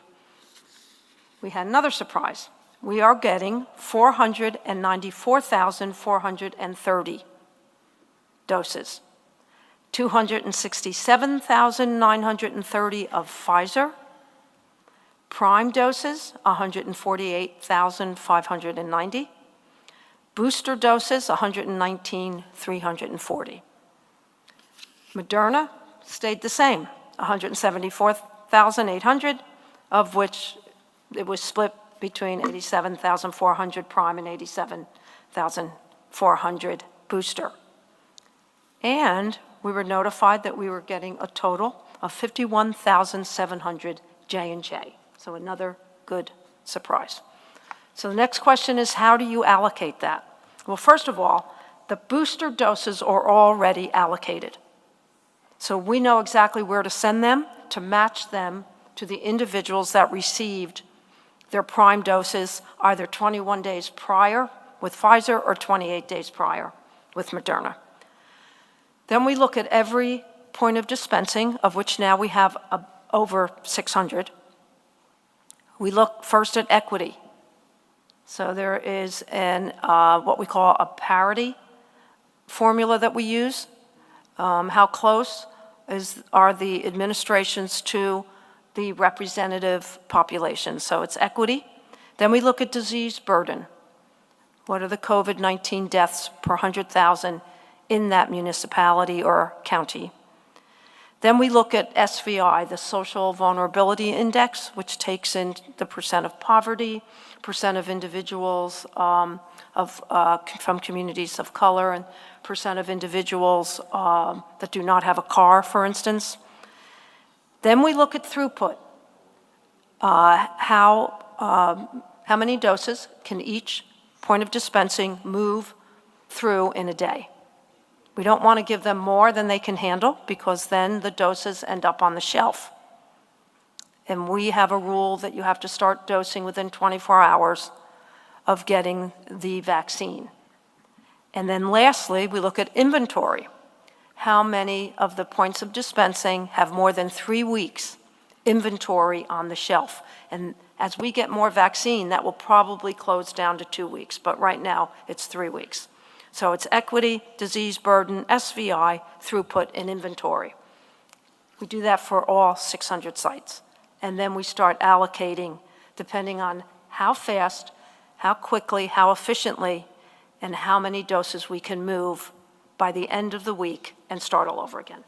we had another surprise. We are getting 494,430 doses. 267,930 of Pfizer. Prime doses, 148,590. Booster doses, 119,340. Moderna, stayed the same, 174,800, of which it was split between 87,400 prime and 87,400 booster. And we were notified that we were getting a total of 51,700 J&J. So another good surprise. So the next question is, how do you allocate that? Well, first of all, the booster doses are already allocated. So we know exactly where to send them to match them to the individuals that received their prime doses either 21 days prior with Pfizer or 28 days prior with Moderna. Then we look at every point of dispensing, of which now we have over 600. We look first at equity. So there is what we call a parity formula that we use. How close are the administrations to the representative population? So it's equity. Then we look at disease burden. What are the COVID-19 deaths per 100,000 in that municipality or county? Then we look at SVI, the Social Vulnerability Index, which takes in the percent of poverty, percent of individuals from communities of color, and percent of individuals that do not have a car, for instance. Then we look at throughput. How many doses can each point of dispensing move through in a day? We don't want to give them more than they can handle, because then the doses end up on the shelf. And we have a rule that you have to start dosing within 24 hours of getting the vaccine. And then lastly, we look at inventory. How many of the points of dispensing have more than 3 weeks inventory on the shelf? And as we get more vaccine, that will probably close down to 2 weeks, but right now it's 3 weeks. So it's equity, disease burden, SVI, throughput, and inventory. We do that for all 600 sites. And then we start allocating depending on how fast, how quickly, how efficiently, and how many doses we can move by the end of the week and start all over again.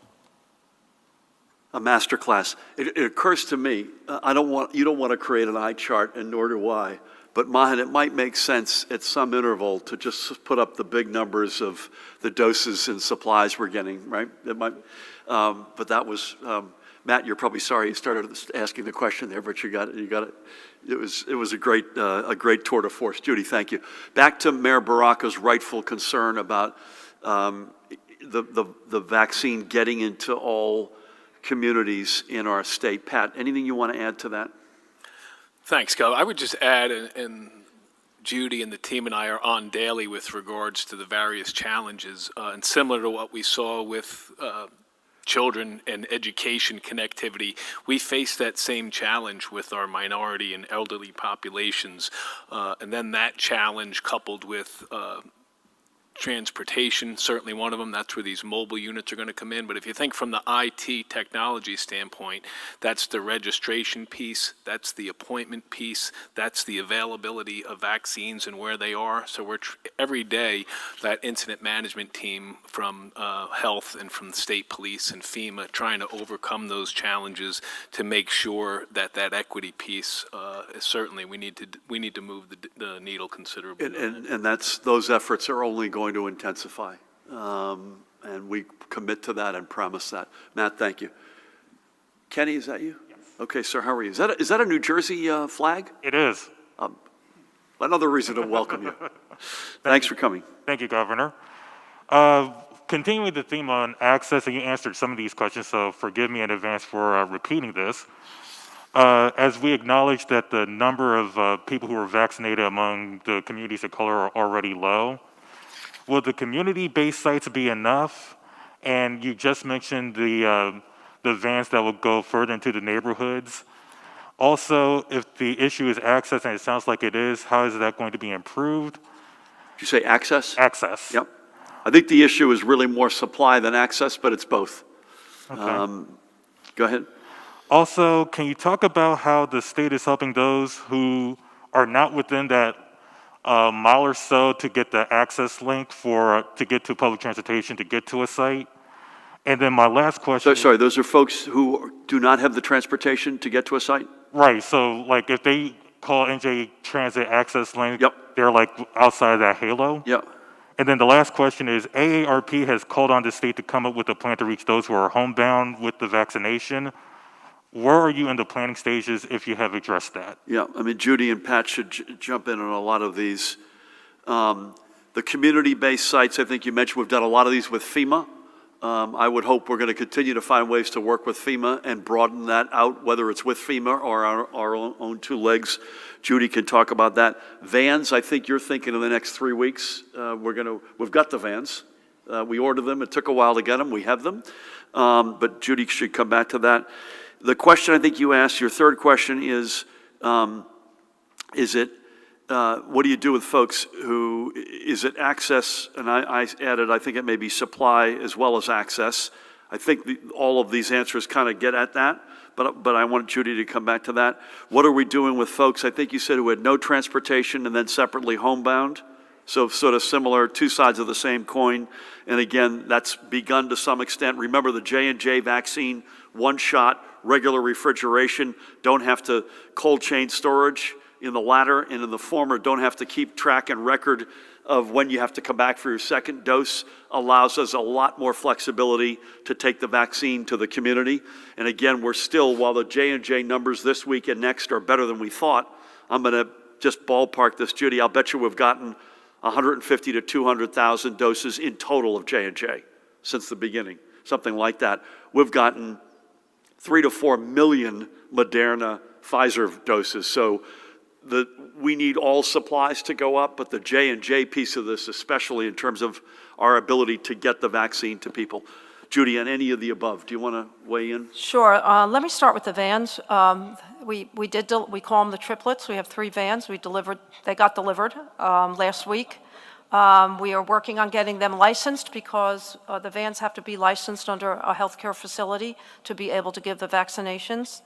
A master class. It occurs to me, you don't want to create an eye chart, and nor do I. But Mahan, it might make sense at some interval to just put up the big numbers of the doses and supplies we're getting, right? It might, but that was, Matt, you're probably sorry you started asking the question there, but you got it. It was a great tour de force. Judy, thank you. Back to Mayor Baraka's rightful concern about the vaccine getting into all communities in our state. Pat, anything you want to add to that? Thanks, Gov. I would just add, and Judy and the team and I are on daily with regards to the various challenges, and similar to what we saw with children and education connectivity, we face that same challenge with our minority and elderly populations, and then that challenge coupled with transportation, certainly one of them. That's where these mobile units are going to come in. But if you think from the IT technology standpoint, that's the registration piece, that's the appointment piece, that's the availability of vaccines and where they are. So we're every day, that incident management team from health and from the state police and FEMA trying to overcome those challenges to make sure that that equity piece is certainly we need to move the needle considerably. And those efforts are only going to intensify, and we commit to that and promise that. Matt, thank you. Kenny, is that you? Yes. Okay, sir, how are you? Is that a New Jersey flag? It is. Another reason to welcome you. Thanks for coming. Thank you, Governor. Continuing the theme on access, and you answered some of these questions, so forgive me in advance for repeating this. As we acknowledge that the number of people who are vaccinated among the communities of color are already low, will the community-based sites be enough? And you just mentioned the vans that will go further into the neighborhoods. Also, if the issue is access, and it sounds like it is, how is that going to be improved? Did you say access? Access. Yep. I think the issue is really more supply than access, but it's both. Okay. Go ahead. Also, can you talk about how the state is helping those who are not within that mile or so to get the access link to get to public transportation, to get to a site? And then my last question. Sorry, those are folks who do not have the transportation to get to a site? Right, so like if they call NJ Transit Access Lane, Yep. they're like outside of that halo? Yeah. And then the last question is, AARP has called on the state to come up with a plan to reach those who are homebound with the vaccination. Where are you in the planning stages if you have addressed that? Yeah, I mean, Judy and Pat should jump in on a lot of these. The community-based sites, I think you mentioned, we've done a lot of these with FEMA. I would hope we're going to continue to find ways to work with FEMA and broaden that out, whether it's with FEMA or our own two legs. Judy can talk about that. Vans, I think you're thinking in the next 3 weeks, we've got the vans. We ordered them. It took a while to get them. We have them. But Judy should come back to that. The question I think you asked, your third question is it, what do you do with folks who, is it access? And I added, I think it may be supply as well as access. I think all of these answers kind of get at that, but I want Judy to come back to that. What are we doing with folks, I think you said, who had no transportation and then separately homebound? So sort of similar, two sides of the same coin. And again, that's begun to some extent. Remember the J&J vaccine, one shot, regular refrigeration, don't have to cold chain storage. In the latter and in the former, don't have to keep track and record of when you have to come back for your second dose, allows us a lot more flexibility to take the vaccine to the community. And again, we're still, while the J&J numbers this week and next are better than we thought, I'm going to just ballpark this, Judy. I'll bet you we've gotten 150 to 200,000 doses in total of J&J since the beginning, something like that. We've gotten 3 to 4 million Moderna Pfizer doses. So we need all supplies to go up, but the J&J piece of this, especially in terms of our ability to get the vaccine to people. Judy, on any of the above, do you want to weigh in? Sure. Let me start with the vans. We call them the triplets. We have 3 vans. They got delivered last week. We are working on getting them licensed because the vans have to be licensed under a healthcare facility to be able to give the vaccinations.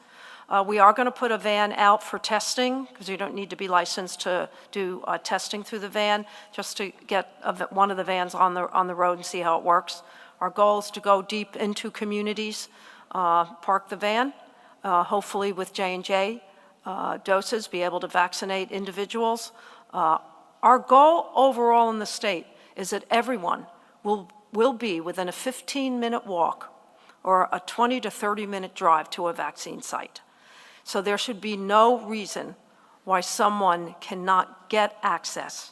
We are going to put a van out for testing because you don't need to be licensed to do testing through the van, just to get one of the vans on the road and see how it works. Our goal is to go deep into communities, park the van, hopefully with J&J doses, be able to vaccinate individuals. Our goal overall in the state is that everyone will be within a 15-minute walk or a 20 to 30-minute drive to a vaccine site. So there should be no reason why someone cannot get access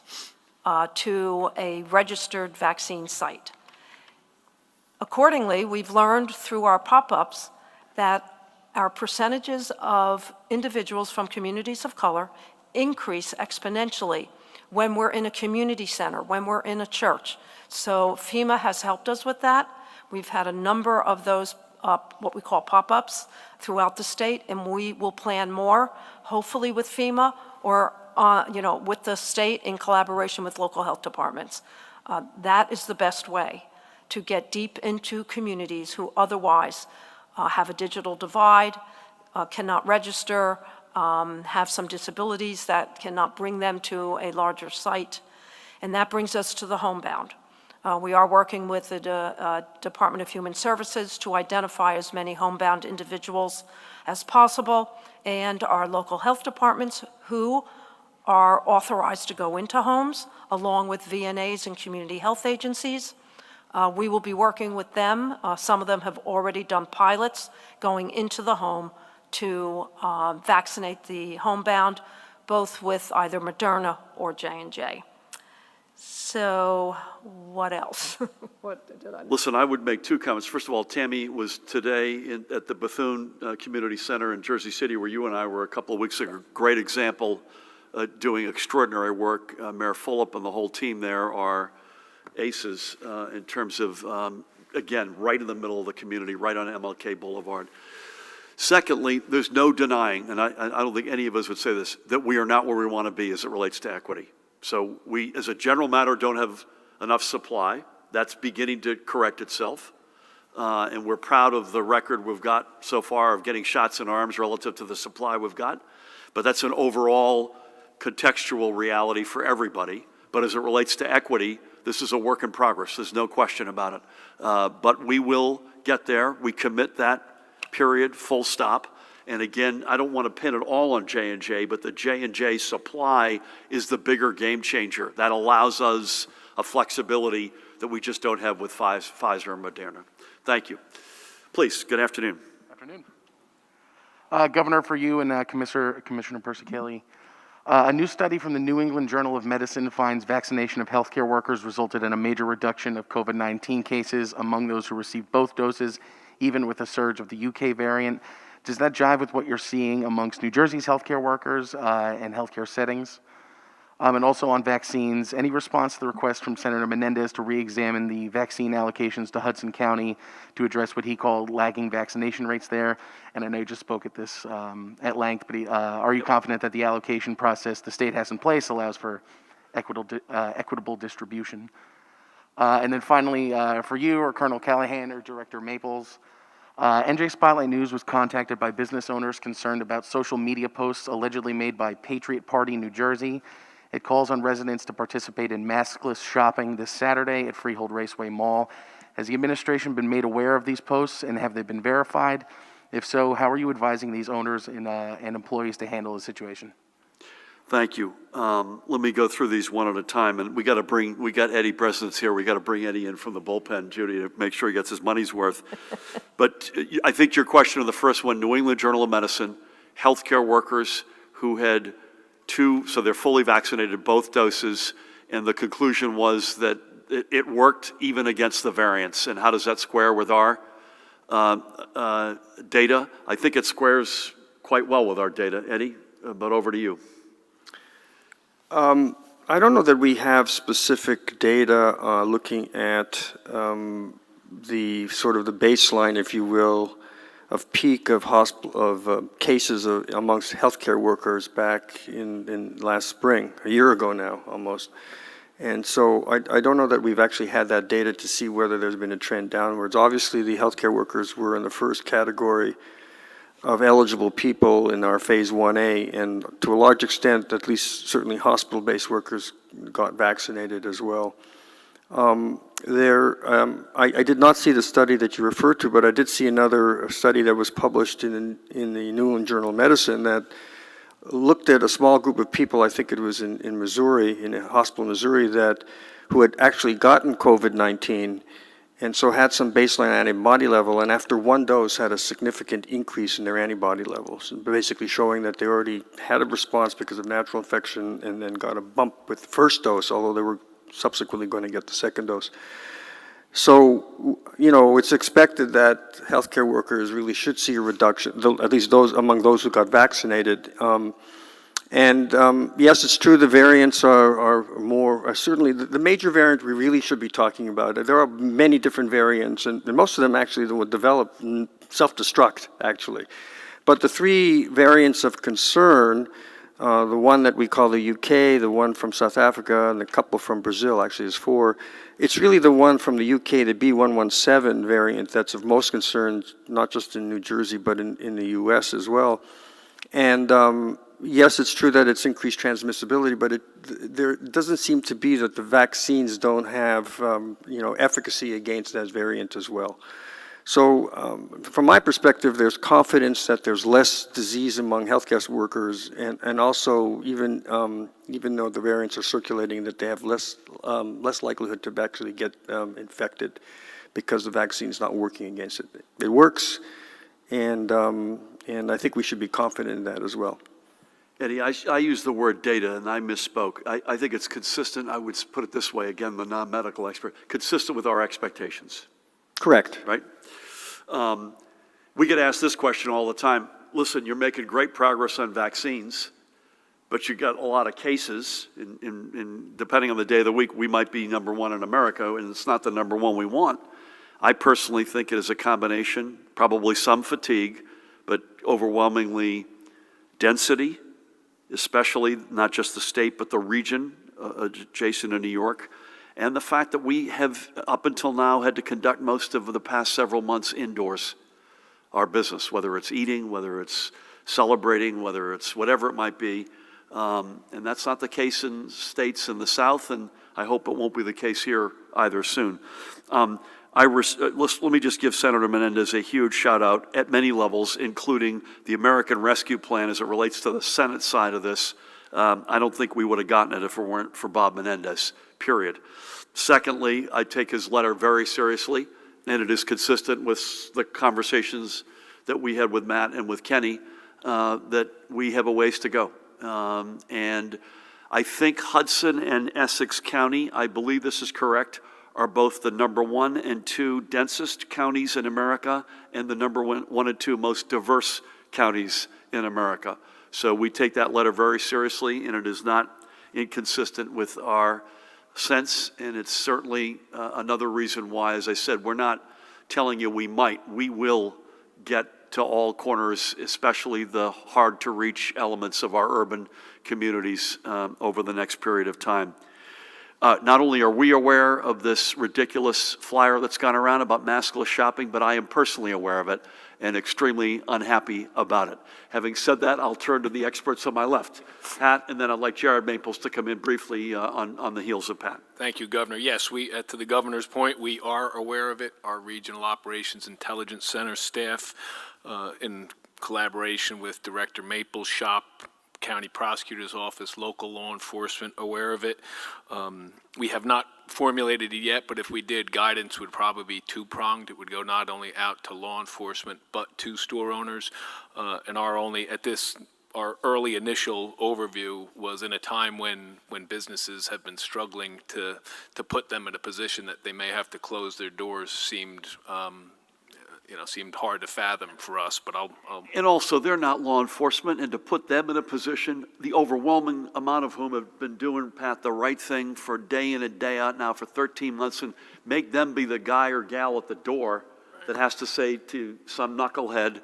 to a registered vaccine site. Accordingly, we've learned through our pop-ups that our percentages of individuals from communities of color increase exponentially when we're in a community center, when we're in a church. So FEMA has helped us with that. We've had a number of those what we call pop-ups throughout the state, and we will plan more, hopefully with FEMA or with the state in collaboration with local health departments. That is the best way to get deep into communities who otherwise have a digital divide, cannot register, have some disabilities that cannot bring them to a larger site. And that brings us to the homebound. We are working with the Department of Human Services to identify as many homebound individuals as possible, and our local health departments who are authorized to go into homes, along with VNAs and community health agencies. We will be working with them. Some of them have already done pilots going into the home to vaccinate the homebound, both with either Moderna or J&J. So what else? What did I miss? Listen, I would make 2 comments. First of all, Tammy was today at the Bethune Community Center in Jersey City, where you and I were a couple of weeks ago. Great example, doing extraordinary work. Mayor Fulop and the whole team there are aces in terms of, again, right in the middle of the community, right on MLK Boulevard. Secondly, there's no denying, and I don't think any of us would say this, that we are not where we want to be as it relates to equity. So we, as a general matter, don't have enough supply. That's beginning to correct itself. And we're proud of the record we've got so far of getting shots in arms relative to the supply we've got. But that's an overall contextual reality for everybody. But as it relates to equity, This is a work in progress. There's no question about it. But we will get there. We commit that, period, full stop. And again, I don't want to pin it all on J&J, but the J&J supply is the bigger game changer. That allows us a flexibility that we just don't have with Pfizer and Moderna. Thank you. Please, good afternoon. Afternoon. Governor, for you and Commissioner Persichelli, a new study from the New England Journal of Medicine finds vaccination of healthcare workers resulted in a major reduction of COVID-19 cases among those who received both doses, even with a surge of the UK variant. Does that jive with what you're seeing amongst New Jersey's healthcare workers and healthcare settings? And also on vaccines, any response to the request from Senator Menendez to re-examine the vaccine allocations to Hudson County to address what he called lagging vaccination rates there? And I know you just spoke at this at length, but are you confident that the allocation process the state has in place allows for equitable distribution? And then finally, for you or Colonel Callahan or Director Maples, NJ Spotlight News was contacted by business owners concerned about social media posts allegedly made by Patriot Party New Jersey. It calls on residents to participate in maskless shopping this Saturday at Freehold Raceway Mall. Has the administration been made aware of these posts, and have they been verified? If so, how are you advising these owners and employees to handle the situation? Thank you. Let me go through these one at a time, and we got Eddie President's here. We got to bring Eddie in from the bullpen, Judy, to make sure he gets his money's worth. But I think your question on the first one, New England Journal of Medicine, healthcare workers who had so they're fully vaccinated, both doses, and the conclusion was that it worked even against the variants. And how does that square with our data? I think it squares quite well with our data. Eddie, but over to you. I don't know that we have specific data looking at the sort of the baseline, if you will, of peak of cases amongst healthcare workers back in last spring, a year ago now almost. And so I don't know that we've actually had that data to see whether there's been a trend downwards. Obviously, the healthcare workers were in the first category of eligible people in our Phase 1A, and to a large extent, at least certainly hospital-based workers got vaccinated as well. I did not see the study that you referred to, but I did see another study that was published in the New England Journal of Medicine that looked at a small group of people, I think it was in Missouri, in a hospital in Missouri, who had actually gotten COVID-19 and so had some baseline antibody level, and after one dose had a significant increase in their antibody levels, basically showing that they already had a response because of natural infection and then got a bump with the first dose, although they were subsequently going to get the second dose. So, it's expected that healthcare workers really should see a reduction, at least those among those who got vaccinated. Yes, it's true the variants are more, certainly the major variant we really should be talking about. There are many different variants, and most of them actually would develop self-destruct, actually. But the three variants of concern, the one that we call the UK, the one from South Africa, and a couple from Brazil, actually is four. It's really the one from the UK, the B117 variant, that's of most concern, not just in New Jersey, but in the US as well. And yes, it's true that it's increased transmissibility, but there doesn't seem to be that the vaccines don't have, efficacy against that variant as well. So from my perspective, there's confidence that there's less disease among healthcare workers, and also even though the variants are circulating, that they have less likelihood to actually get infected because the vaccine is not working against it. It works, and I think we should be confident in that as well. Eddie, I use the word data, and I misspoke. I think it's consistent. I would put it this way, again, the non-medical expert, consistent with our expectations. Correct. Right? We get asked this question all the time. Listen, you're making great progress on vaccines, but you got a lot of cases. Depending on the day of the week, we might be number one in America, and it's not the number one we want. I personally think it is a combination, probably some fatigue, but overwhelmingly density, especially not just the state, but the region adjacent to New York. And the fact that we have, up until now, had to conduct most of the past several months indoors, our business, whether it's eating, whether it's celebrating, whether it's whatever it might be. And that's not the case in states in the South, and I hope it won't be the case here either soon. Let me just give Senator Menendez a huge shout out at many levels, including the American Rescue Plan as it relates to the Senate side of this. I don't think we would have gotten it if it weren't for Bob Menendez, period. Secondly, I take his letter very seriously, and it is consistent with the conversations that we had with Matt and with Kenny, that we have a ways to go. And I think Hudson and Essex County, I believe this is correct, are both the number 1 and 2 densest counties in America and the number 1 and 2 most diverse counties in America. So we take that letter very seriously, and it is not inconsistent with our sense, and it's certainly another reason why, as I said, we're not telling you we might. We will get to all corners, especially the hard-to-reach elements of our urban communities over the next period of time. Not only are we aware of this ridiculous flyer that's gone around about maskless shopping, but I am personally aware of it and extremely unhappy about it. Having said that, I'll turn to the experts on my left, Pat, and then I'd like Jared Maples to come in briefly on the heels of Pat. Thank you, Governor. Yes, to the governor's point, we are aware of it. Our Regional Operations Intelligence Center staff, in collaboration with Director Maples' shop, County Prosecutor's Office, local law enforcement, aware of it. We have not formulated it yet, but if we did, guidance would probably be two-pronged. It would go not only out to law enforcement, but to store owners. And our early initial overview was in a time when businesses have been struggling to put them in a position that they may have to close their doors seemed hard to fathom for us, but I'll... And also, they're not law enforcement, and to put them in a position, the overwhelming amount of whom have been doing, Pat, the right thing for day in and day out now for 13 months, and make them be the guy or gal at the door that has to say to some knucklehead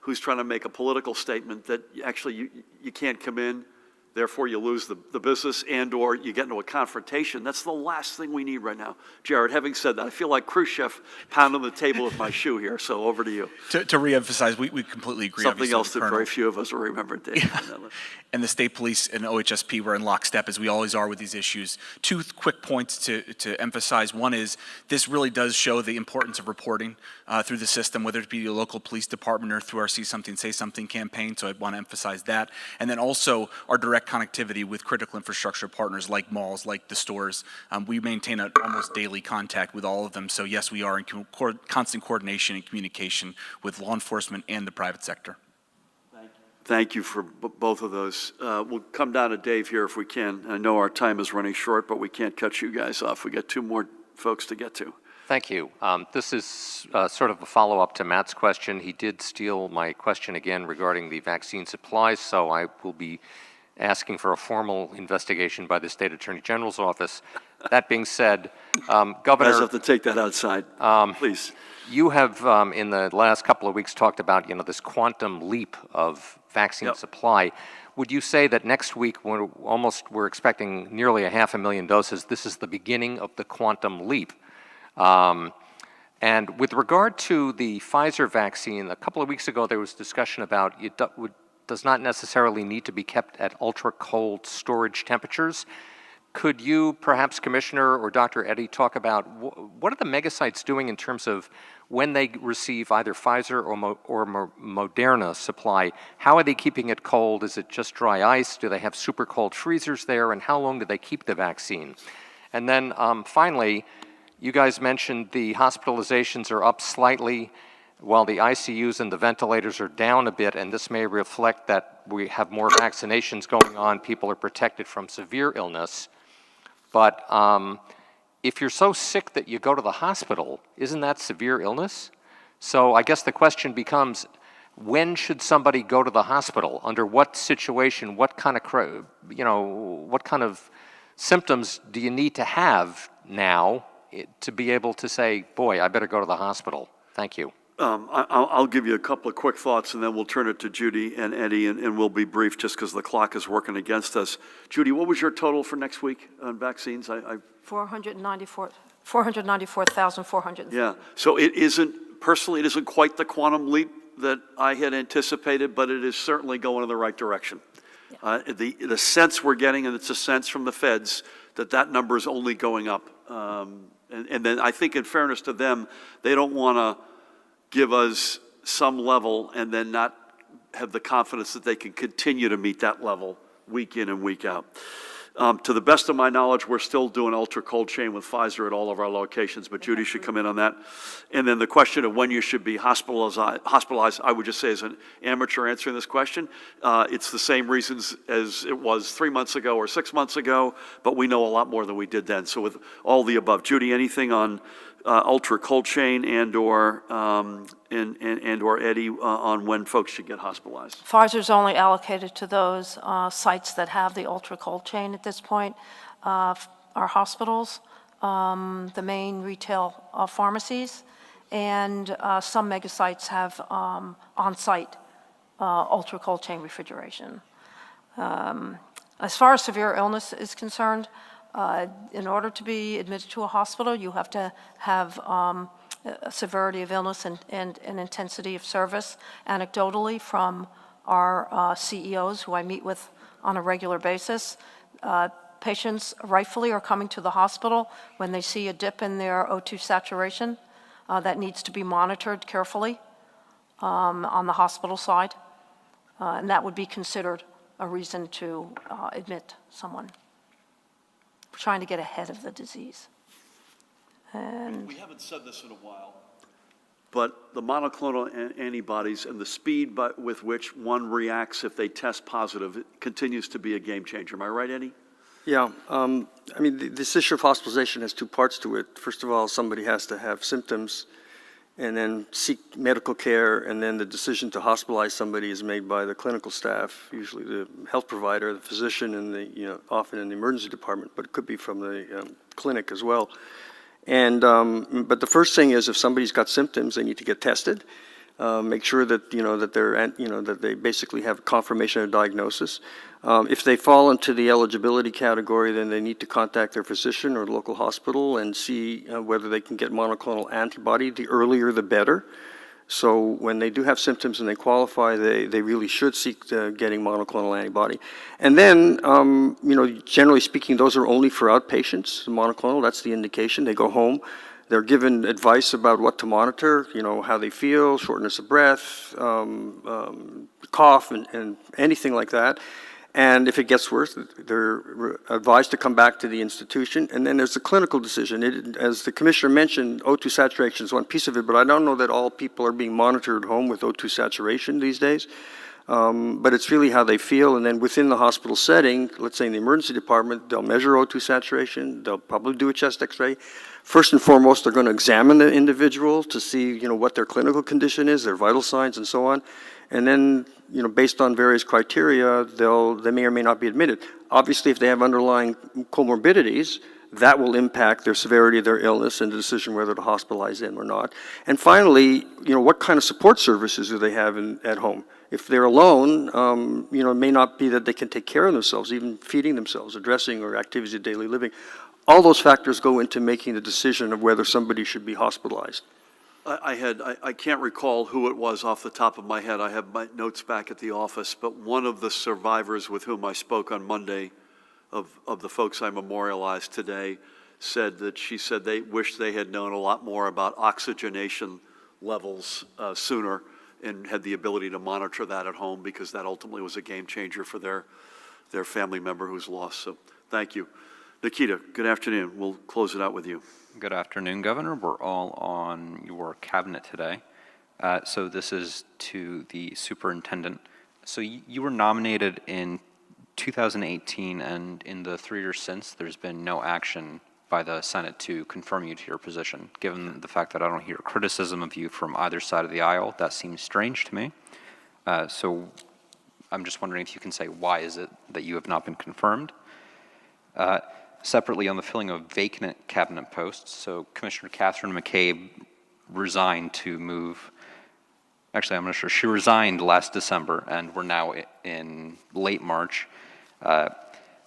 who's trying to make a political statement that actually you can't come in, therefore you lose the business, and or you get into a confrontation. That's the last thing we need right now. Jared, having said that, I feel like Khrushchev pounding the table with my shoe here, so over to you. To reemphasize, we completely agree. Something else that Colonel. very few of us will remember, Dave. Yeah. And the state police and OHSP were in lockstep, as we always are with these issues. Two quick points to emphasize. One is this really does show the importance of reporting through the system, whether it be your local police department or through our See Something, Say Something campaign, so I'd want to emphasize that. And then also our direct connectivity with critical infrastructure partners like malls, like the stores. We maintain an almost daily contact with all of them, so yes, we are in constant coordination and communication with law enforcement and the private sector. Thank you for both of those. We'll come down to Dave here if we can. I know our time is running short, but we can't cut you guys off. We got 2 more folks to get to. Thank you. This is sort of a follow-up to Matt's question. He did steal my question again regarding the vaccine supplies, so I will be asking for a formal investigation by the State Attorney General's office. That being said, Governor... You guys have to take that outside, please. You have, in the last couple of weeks, talked about, this quantum leap of vaccine supply. Would you say that next week, when we're expecting nearly 500,000 doses, this is the beginning of the quantum leap? And with regard to the Pfizer vaccine, a couple of weeks ago there was discussion about it does not necessarily need to be kept at ultra-cold storage temperatures. Could you, perhaps Commissioner or Dr. Eddy, talk about what are the megasites doing in terms of when they receive either Pfizer or Moderna supply? How are they keeping it cold? Is it just dry ice? Do they have super cold freezers there? And how long do they keep the vaccine? And then finally, you guys mentioned the hospitalizations are up slightly while the ICUs and the ventilators are down a bit, and this may reflect that we have more vaccinations going on, people are protected from severe illness. But if you're so sick that you go to the hospital, isn't that severe illness? So I guess the question becomes, when should somebody go to the hospital? Under what situation? What kind of symptoms do you need to have now to be able to say, boy, I better go to the hospital? Thank you. I'll give you a couple of quick thoughts, and then we'll turn it to Judy and Eddie, and we'll be brief just because the clock is working against us. Judy, what was your total for next week on vaccines? 494,400. Yeah, so it isn't quite the quantum leap that I had anticipated, but it is certainly going in the right direction. The sense we're getting, and it's a sense from the feds, that number is only going up. And then I think in fairness to them, they don't want to give us some level and then not have the confidence that they can continue to meet that level week in and week out. To the best of my knowledge, we're still doing ultra cold chain with Pfizer at all of our locations, but Judy should come in on that. And then the question of when you should be hospitalized, I would just say as an amateur answering this question, it's the same reasons as it was 3 months ago or 6 months ago, but we know a lot more than we did then. So with all the above, Judy, anything on ultra cold chain and or Eddie on when folks should get hospitalized? Pfizer's only allocated to those sites that have the ultra-cold chain at this point. Our hospitals, the main retail pharmacies, and some mega sites have on-site ultra-cold chain refrigeration. As far as severe illness is concerned, in order to be admitted to a hospital, you have to have a severity of illness and an intensity of service. Anecdotally, from our CEOs, who I meet with on a regular basis, patients rightfully are coming to the hospital when they see a dip in their O2 saturation that needs to be monitored carefully on the hospital side, and that would be considered a reason to admit someone. We're trying to get ahead of the disease. And We haven't said this in a while, but the monoclonal antibodies and the speed with which one reacts if they test positive continues to be a game changer. Am I right, Eddie? Yeah, I mean, this issue of hospitalization has two parts to it. First of all, somebody has to have symptoms and then seek medical care, and then the decision to hospitalize somebody is made by the clinical staff, usually the health provider, the physician, and often in the emergency department, but it could be from the clinic as well. And but the first thing is, if somebody's got symptoms, they need to get tested. Make sure that that they basically have confirmation of diagnosis. If they fall into the eligibility category, then they need to contact their physician or local hospital and see whether they can get monoclonal antibody. The earlier, the better. So when they do have symptoms and they qualify, they really should seek getting monoclonal antibody. And then, generally speaking, those are only for outpatients. Monoclonal, that's the indication. They go home. They're given advice about what to monitor, how they feel, shortness of breath, cough, and anything like that. And if it gets worse, they're advised to come back to the institution. And then there's the clinical decision. As the commissioner mentioned, O2 saturation is one piece of it, but I don't know that all people are being monitored at home with O2 saturation these days. But it's really how they feel. And then within the hospital setting, let's say in the emergency department, they'll measure O2 saturation. They'll probably do a chest x-ray. First and foremost, they're going to examine the individual to see, what their clinical condition is, their vital signs, and so on. And then, based on various criteria, they may or may not be admitted. Obviously, if they have underlying comorbidities, that will impact their severity of their illness and the decision whether to hospitalize them or not. And finally, what kind of support services do they have at home? If they're alone, it may not be that they can take care of themselves, even feeding themselves, or dressing, or activities of daily living. All those factors go into making the decision of whether somebody should be hospitalized. I can't recall who it was off the top of my head. I have my notes back at the office, but one of the survivors with whom I spoke on Monday of the folks I memorialized today said that she said they wished they had known a lot more about oxygenation levels sooner and had the ability to monitor that at home, because that ultimately was a game changer for their family member who's lost. So thank you. Nikita, good afternoon. We'll close it out with you. Good afternoon, Governor. We're all on your cabinet today. So this is to the superintendent. So you were nominated in 2018, and in the 3 years since, there's been no action by the Senate to confirm you to your position. Given the fact that I don't hear criticism of you from either side of the aisle, that seems strange to me. So I'm just wondering if you can say, why is it that you have not been confirmed? Separately, on the filling of vacant cabinet posts, so Commissioner Catherine McCabe resigned to move, actually I'm not sure, she resigned last December, and we're now in late March.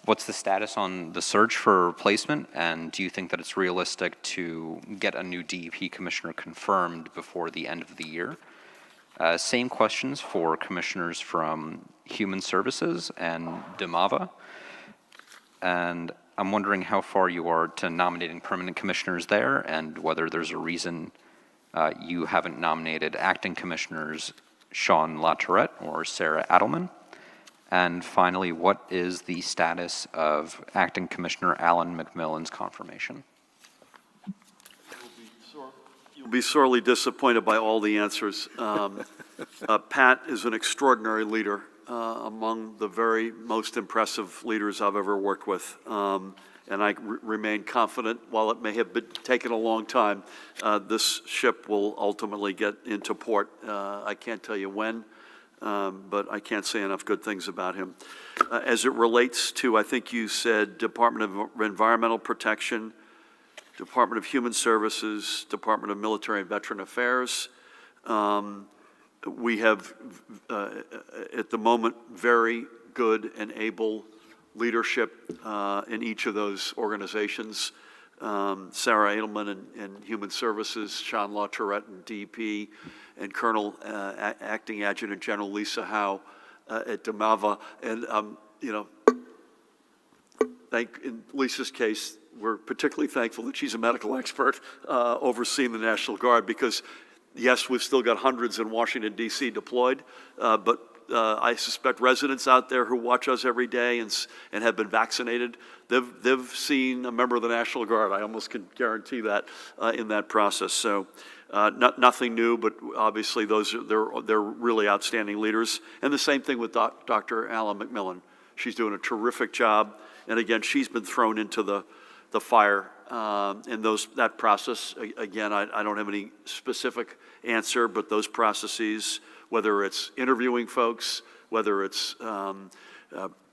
What's the status on the search for a replacement, and do you think that it's realistic to get a new DEP commissioner confirmed before the end of the year? Same questions for commissioners from Human Services and DMAVA. And I'm wondering how far you are to nominating permanent commissioners there, and whether there's a reason you haven't nominated acting commissioners Sean LaTourette or Sarah Adelman. And finally, what is the status of acting commissioner Alan McMillan's confirmation? You'll be sorely disappointed by all the answers. Pat is an extraordinary leader, among the very most impressive leaders I've ever worked with. And I remain confident, while it may have taken a long time, this ship will ultimately get into port. I can't tell you when, but I can't say enough good things about him. As it relates to, I think you said, Department of Environmental Protection, Department of Human Services, Department of Military and Veteran Affairs. We have, at the moment, very good and able leadership in each of those organizations. Sarah Adelman in Human Services, Sean LaTourette in DEP, and Colonel Acting Adjutant General Lisa Howe at DMAVA. And, you know, in Lisa's case, we're particularly thankful that she's a medical expert overseeing the National Guard, because, yes, we've still got hundreds in Washington, D.C. deployed, but I suspect residents out there who watch us every day and have been vaccinated, they've seen a member of the National Guard. I almost can guarantee that in that process. So nothing new, but obviously they're really outstanding leaders. And the same thing with Dr. Alan McMillan. She's doing a terrific job. And again, she's been thrown into the fire in that process. Again, I don't have any specific answer, but those processes, whether it's interviewing folks, whether it's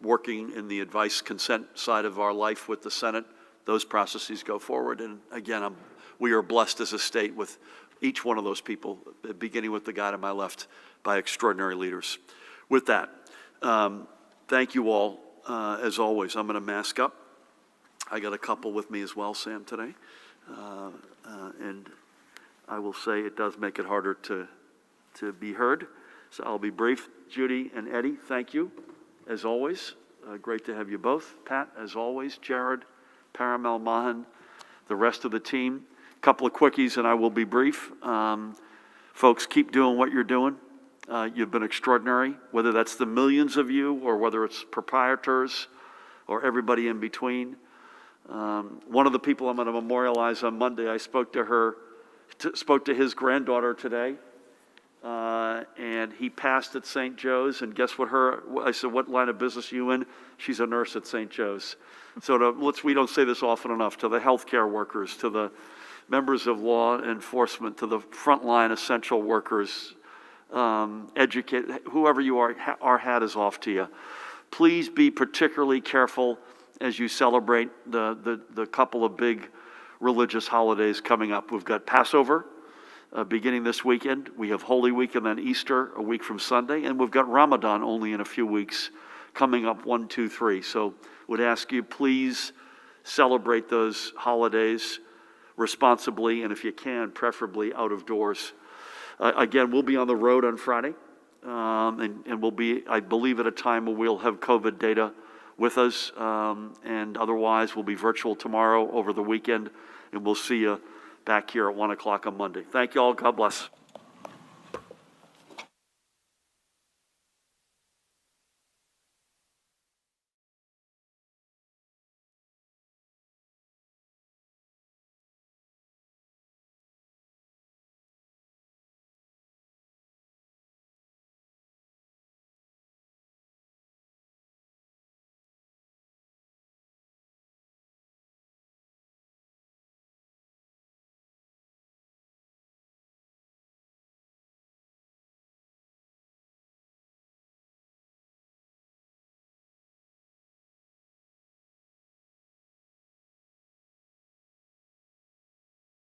working in the advice consent side of our life with the Senate, those processes go forward. And again, we are blessed as a state with each one of those people, beginning with the guy to my left, by extraordinary leaders. With that, thank you all. As always, I'm going to mask up. I got a couple with me as well, Sam, today. And I will say it does make it harder to be heard. So I'll be brief. Judy and Eddie, thank you, as always. Great to have you both. Pat, as always. Jared, Paramel, Mahan, the rest of the team. A couple of quickies and I will be brief. Folks, keep doing what you're doing. You've been extraordinary, whether that's the millions of you or whether it's proprietors or everybody in between. One of the people I'm going to memorialize on Monday, I spoke to his granddaughter today, and he passed at St. Joe's, and guess what I said, what line of business are you in? She's a nurse at St. Joe's. So we don't say this often enough, to the healthcare workers, to the members of law enforcement, to the frontline essential workers, educate, whoever you are, our hat is off to you. Please be particularly careful as you celebrate the couple of big religious holidays coming up. We've got Passover beginning this weekend. We have Holy Week and then Easter a week from Sunday. And we've got Ramadan only in a few weeks coming up, 1, 2, 3. So would ask you, please celebrate those holidays responsibly, and if you can, preferably out of doors. Again, we'll be on the road on Friday, and we'll be, I believe, at a time where we'll have COVID data with us, and otherwise we'll be virtual tomorrow over the weekend, and we'll see you back here at 1 o'clock on Monday. Thank you all. God bless.